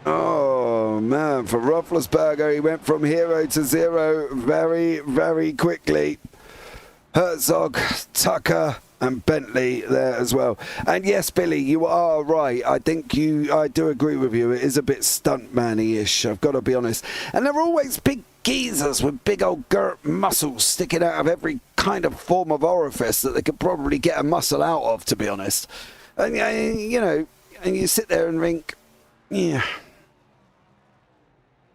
Oh, man, for Roethlisberger, he went from hero to zero very, very quickly. Herzog, Tucker, and Bentley there as well. And yes, Billy, you are right. I do agree with you. It is a bit stuntman-y-ish, I've got to be honest. And they're always big geezers with big old girt muscles sticking out of every kind of form of orifice that they could probably get a muscle out of, to be honest. And, you know, and you sit there and think, yeah.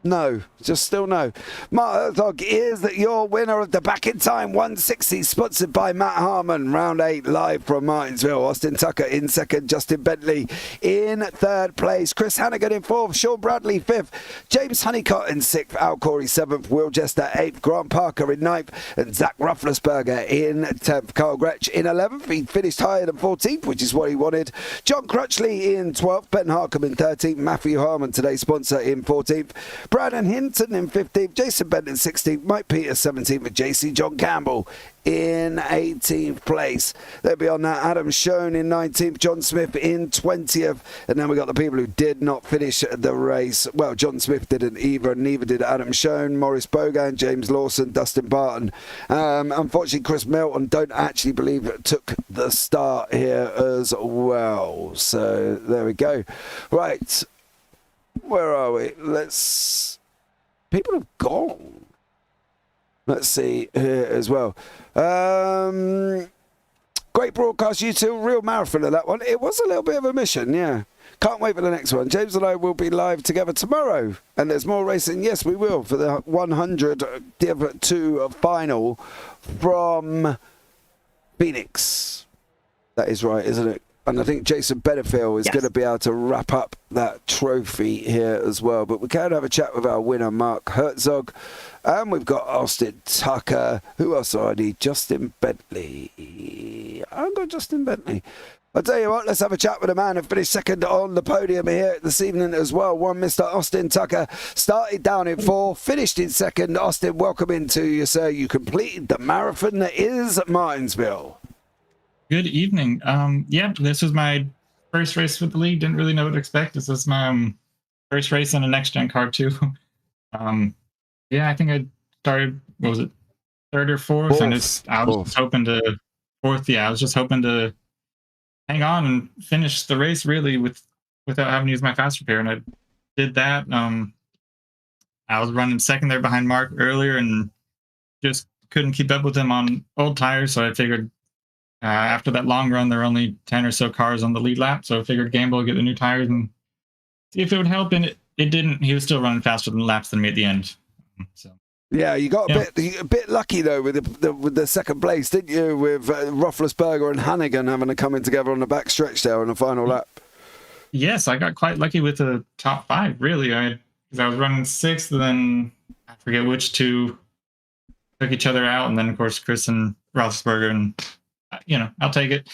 No, just still no. Mark Herzog is your winner of the Back in Time 160, sponsored by Matt Harmon. Round 8 live from Martinsville. Austin Tucker in second, Justin Bentley in third place, Chris Hannigan in fourth, Sean Bradley fifth, James Honeycott in sixth, Al Corey seventh, Will Jester eighth, Grant Parker in ninth, and Zach Roethlisberger in 10th. Carl Gretsch in 11th. He finished higher than 14th, which is what he wanted. John Crutchley in 12th, Ben Harcum in 13th, Matthew Harmon, today's sponsor, in 14th. Brandon Hinton in 15th, Jason Bent in 16th, Mike Peters 17th, and JC John Campbell in 18th place. Then beyond that, Adam Schoen in 19th, John Smith in 20th, and then we got the people who did not finish the race. Well, John Smith didn't either, and neither did Adam Schoen, Maurice Bogan, James Lawson, Dustin Barton. Unfortunately, Chris Melton, don't actually believe it, took the start here as well. So there we go. Right, where are we? People have gone. Let's see here as well. Great broadcast, you two. Real marathon of that one. It was a little bit of a mission, yeah. Can't wait for the next one. James and I will be live together tomorrow. And there's more racing. Yes, we will, for the 100 Div 2 final from Phoenix. That is right, isn't it? And I think Jason Benefield is going to be able to wrap up that trophy here as well. But we can have a chat with our winner, Mark Herzog. And we've got Austin Tucker. Who else do I need? Justin Bentley. I've got Justin Bentley. I'll tell you what, let's have a chat with a man who finished second on the podium here this evening as well. One Mr. Austin Tucker. Started down in 4th, finished in 2nd. Austin, welcome into you, sir. You completed the marathon that is Martinsville. Good evening. Yeah, this was my first race with the league. Didn't really know what to expect. This was my first race in a NextGen car too. Yeah, I think I started, what was it, 3rd or 4th? And I was just hoping to, 4th, yeah, I was just hoping to hang on and finish the race really without having to use my fast repair. And I did that. I was running 2nd there behind Mark earlier and just couldn't keep up with him on old tires. So I figured after that long run, there were only 10 or so cars on the lead lap. So I figured gamble, get the new tires and see if it would help. And it didn't. He was still running faster than laps than me at the end. So. Yeah, you got a bit lucky though with the 2nd place, didn't you? With Roethlisberger and Hannigan having to come in together on the back stretch there on the final lap. Yes, I got quite lucky with the top 5. Really, because I was running 6th, and then I forget which 2 took each other out, and then of course Chris and Roethlisberger, and I'll take it.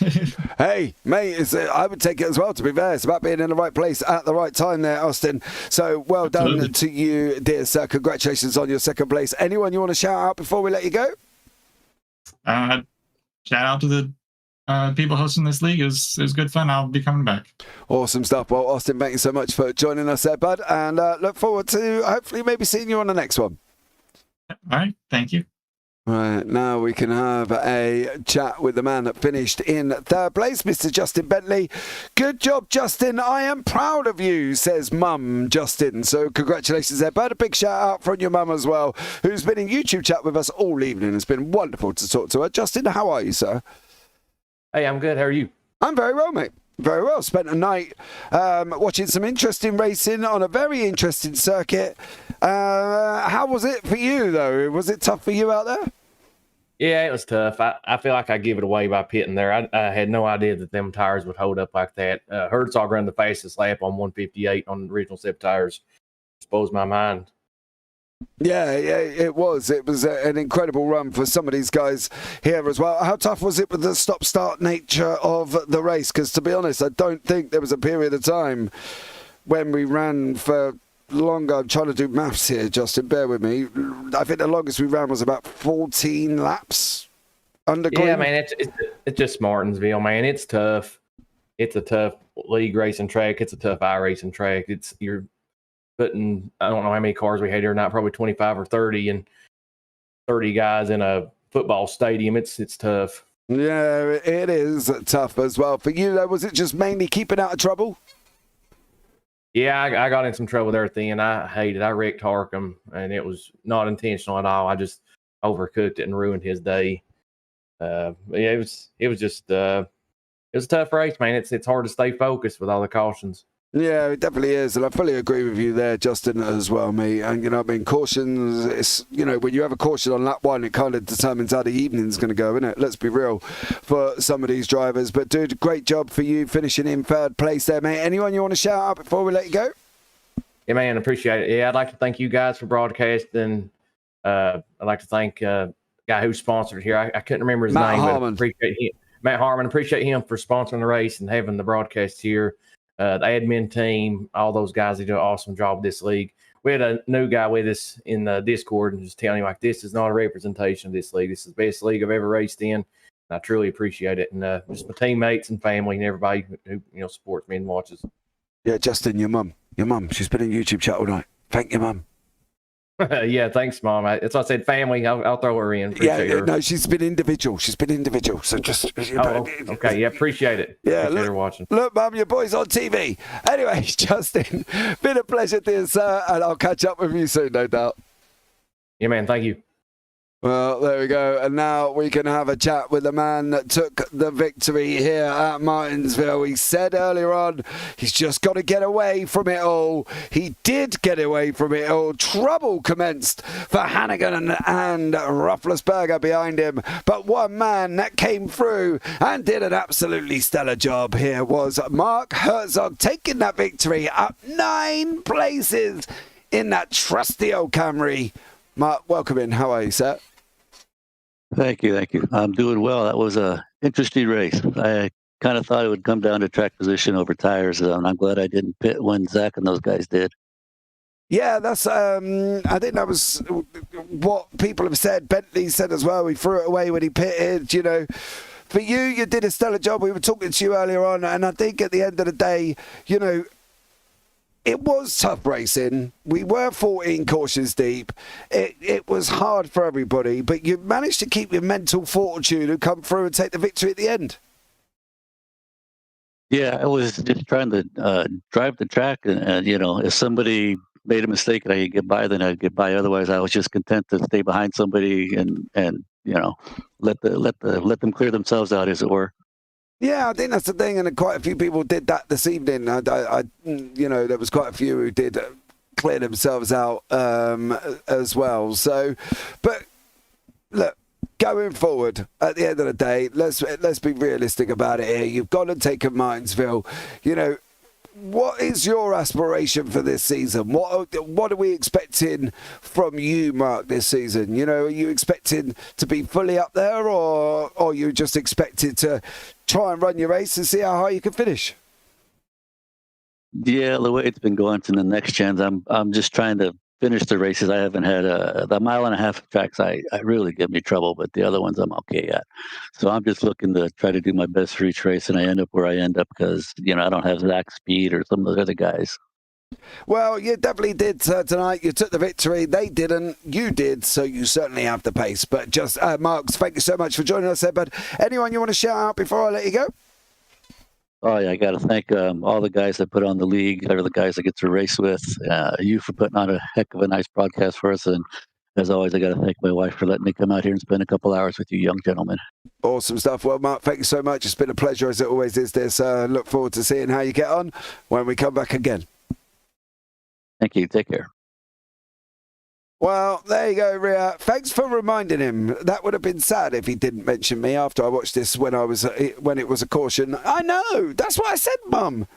Hey, mate, I would take it as well, to be fair. It's about being in the right place at the right time there, Austin. So well done to you, dear sir. Congratulations on your 2nd place. Anyone you want to shout out before we let you go? Shout out to the people hosting this league. It was good fun. I'll be coming back. Awesome stuff. Well, Austin, thank you so much for joining us there, bud. And look forward to hopefully maybe seeing you on the next one. All right. Thank you. Right, now we can have a chat with the man that finished in 3rd place, Mr. Justin Bentley. Good job, Justin. I am proud of you, says Mum Justin. So congratulations there, bud. A big shout out from your mum as well, who's been in YouTube chat with us all evening. It's been wonderful to talk to her. Justin, how are you, sir? Hey, I'm good. How are you? I'm very well, mate. Very well. Spent a night watching some interesting racing on a very interesting circuit. How was it for you, though? Was it tough for you out there? Yeah, it was tough. I feel like I give it away by pitting there. I had no idea that them tires would hold up like that. Herzog ran the fastest lap on 158 on the original SIP tires. Exposed my mind. Yeah, it was. It was an incredible run for some of these guys here as well. How tough was it with the stop-start nature of the race? Because to be honest, I don't think there was a period of time when we ran for longer. I'm trying to do maths here, Justin. Bear with me. I think the longest we ran was about 14 laps. Yeah, man, it's just Martinsville, man. It's tough. It's a tough league racing track. It's a tough iRacing track. You're putting, I don't know how many cars we had here, not probably 25 or 30, and 30 guys in a football stadium. It's tough. Yeah, it is tough as well. For you, though, was it just mainly keeping out of trouble? Yeah, I got in some trouble there at the end. I hated it. I wrecked Harkham, and it was not intentional at all. I just overcooked it and ruined his day. Yeah, it was a tough race, man. It's hard to stay focused with all the cautions. Yeah, it definitely is, and I fully agree with you there, Justin, as well, mate. And cautions, it's, when you have a caution on lap 1, it kind of determines how the evening's going to go, isn't it? Let's be real for some of these drivers. But, dude, great job for you finishing in 3rd place there, mate. Anyone you want to shout out before we let you go? Yeah, man, appreciate it. Yeah, I'd like to thank you guys for broadcasting. I'd like to thank the guy who sponsored here. I couldn't remember his name. Harmon. But appreciate him. Matt Harmon, appreciate him for sponsoring the race and having the broadcast here. The admin team, all those guys, they do an awesome job with this league. We had a new guy with us in the Discord and just telling him, this is not a representation of this league. This is the best league I've ever raced in. And I truly appreciate it. And just my teammates and family and everybody who supports me and watches. Yeah, Justin, your mum, she's been in YouTube chat all night. Thank your mum. Yeah, thanks, Mom. That's why I said family. I'll throw her in. Appreciate her. No, she's been individual. So just. Okay. Yeah, appreciate it. Yeah, appreciate her watching. Look, Mum, your boy's on TV. Anyway, Justin, been a pleasure, dear sir, and I'll catch up with you soon, no doubt. Yeah, man. Thank you. Well, there we go. And now we can have a chat with the man that took the victory here at Martinsville. He said earlier on, he's just got to get away from it all. He did get away from it all. Trouble commenced for Hannigan and Rufflesberger behind him. But one man that came through and did an absolutely stellar job here was Mark Herzog, taking that victory up 9 places in that trusty old Camry. Mark, welcome in. How are you, sir? Thank you. I'm doing well. That was a interesting race. I kind of thought it would come down to track position over tires, and I'm glad I didn't pit when Zach and those guys did. Yeah, that's. I think that was what people have said. Bentley said as well. He threw it away when he pitted. You know, for you did a stellar job. We were talking to you earlier on, and I think at the end of the day, you know, it was tough racing. We were 14 cautions deep. It was hard for everybody, but you managed to keep your mental fortitude and come through and take the victory at the end. Yeah, I was just trying to drive the track, and you know, if somebody made a mistake and I could get by, then I'd get by. Otherwise, I was just content to stay behind somebody and you know, let them clear themselves out, as it were. Yeah, I think that's the thing, and quite a few people did that this evening. I you know, there was quite a few who did clear themselves out as well. So, but look, going forward, at the end of the day, let's be realistic about it here. You've got to take a Martinsville. You know, what is your aspiration for this season? What are we expecting from you, Mark, this season? You know, are you expecting to be fully up there, or are you just expected to try and run your race and see how high you can finish? Yeah, the way it's been going to the NextGens, I'm just trying to finish the races. I haven't had the 1.5 mile tracks. I really give me trouble, but the other ones I'm okay at. So I'm just looking to try to do my best for each race, and I end up where I end up because, you know, I don't have Zach's speed or some of those other guys. Well, you definitely did tonight. You took the victory. They didn't. You did, so you certainly have the pace. But just, Mark, thank you so much for joining us there. But anyone you want to shout out before I let you go? Oh, yeah, I got to thank all the guys that put on the league, or the guys I get to race with, you for putting on a heck of a nice broadcast for us. And as always, I got to thank my wife for letting me come out here and spend a couple hours with you young gentlemen. Awesome stuff. Well, Mark, thank you so much. It's been a pleasure, as it always is. Look forward to seeing how you get on when we come back again. Thank you. Take care. Well, there you go, Rhea. Thanks for reminding him. That would have been sad if he didn't mention me after I watched this when it was a caution. I know. That's what I said, Mum.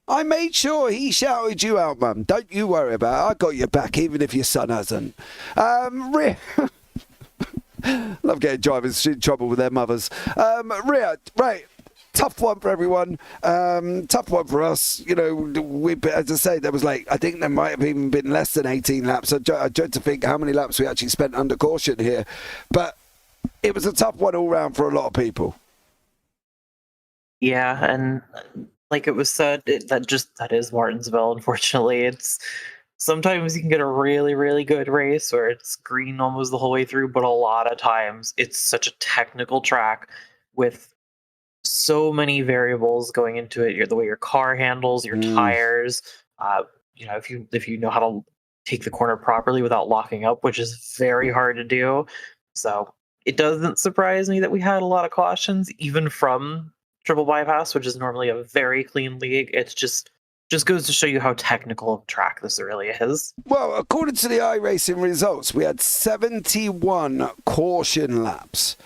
I made sure he shouted you out, Mum. Don't you worry about it. I got your back, even if your son hasn't. Rhea. Love getting drivers in trouble with their mothers. Rhea, right. Tough one for everyone. Tough one for us. You know, as I say, there was I think there might have even been less than 18 laps. I dread to think how many laps we actually spent under caution here. But it was a tough one all round for a lot of people. Yeah, and like it was said, that is Martinsville. Unfortunately, it's sometimes you can get a really, really good race where it's green almost the whole way through, but a lot of times it's such a technical track with so many variables going into it. The way your car handles, your tires. You know, if you know how to take the corner properly without locking up, which is very hard to do. So it doesn't surprise me that we had a lot of cautions, even from Triple Bypass, which is normally a very clean league. It's just goes to show you how technical of track this really is. Well, according to the iRacing results, we had 71 caution laps.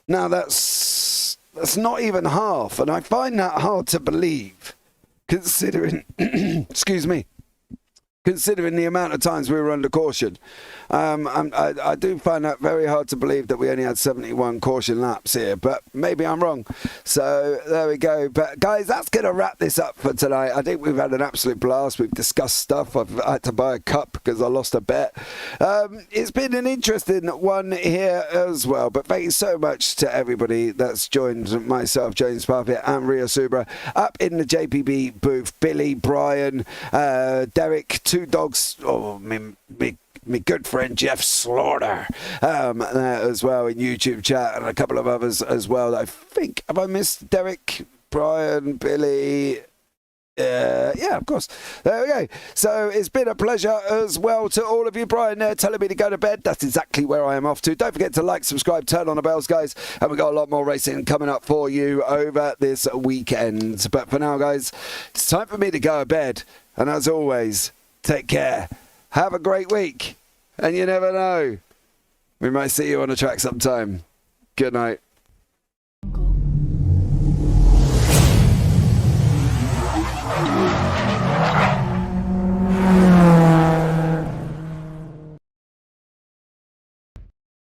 Now that's not even half, and I find that hard to believe, considering, excuse me, considering the amount of times we were under caution. I do find that very hard to believe that we only had 71 caution laps here, but maybe I'm wrong. So there we go. But guys, that's going to wrap this up for tonight. I think we've had an absolute blast. We've discussed stuff. I've had to buy a cup because I lost a bet. It's been an interesting one here as well, but thank you so much to everybody that's joined myself, James Parfitt, and Rhea Subra up in the JPB booth. Billy, Brian, Derek, Two Dogs, my good friend Jeff Slaughter as well in YouTube chat, and a couple of others as well. I think, have I missed Derek, Brian, Billy? Yeah, of course. There we go. So it's been a pleasure as well to all of you. Brian there telling me to go to bed. That's exactly where I am off to. Don't forget to like, subscribe, turn on the bells, guys. And we've got a lot more racing coming up for you over this weekend. But for now, guys, it's time for me to go to bed. And as always, take care. Have a great week. And you never know, we might see you on the track sometime. Good night.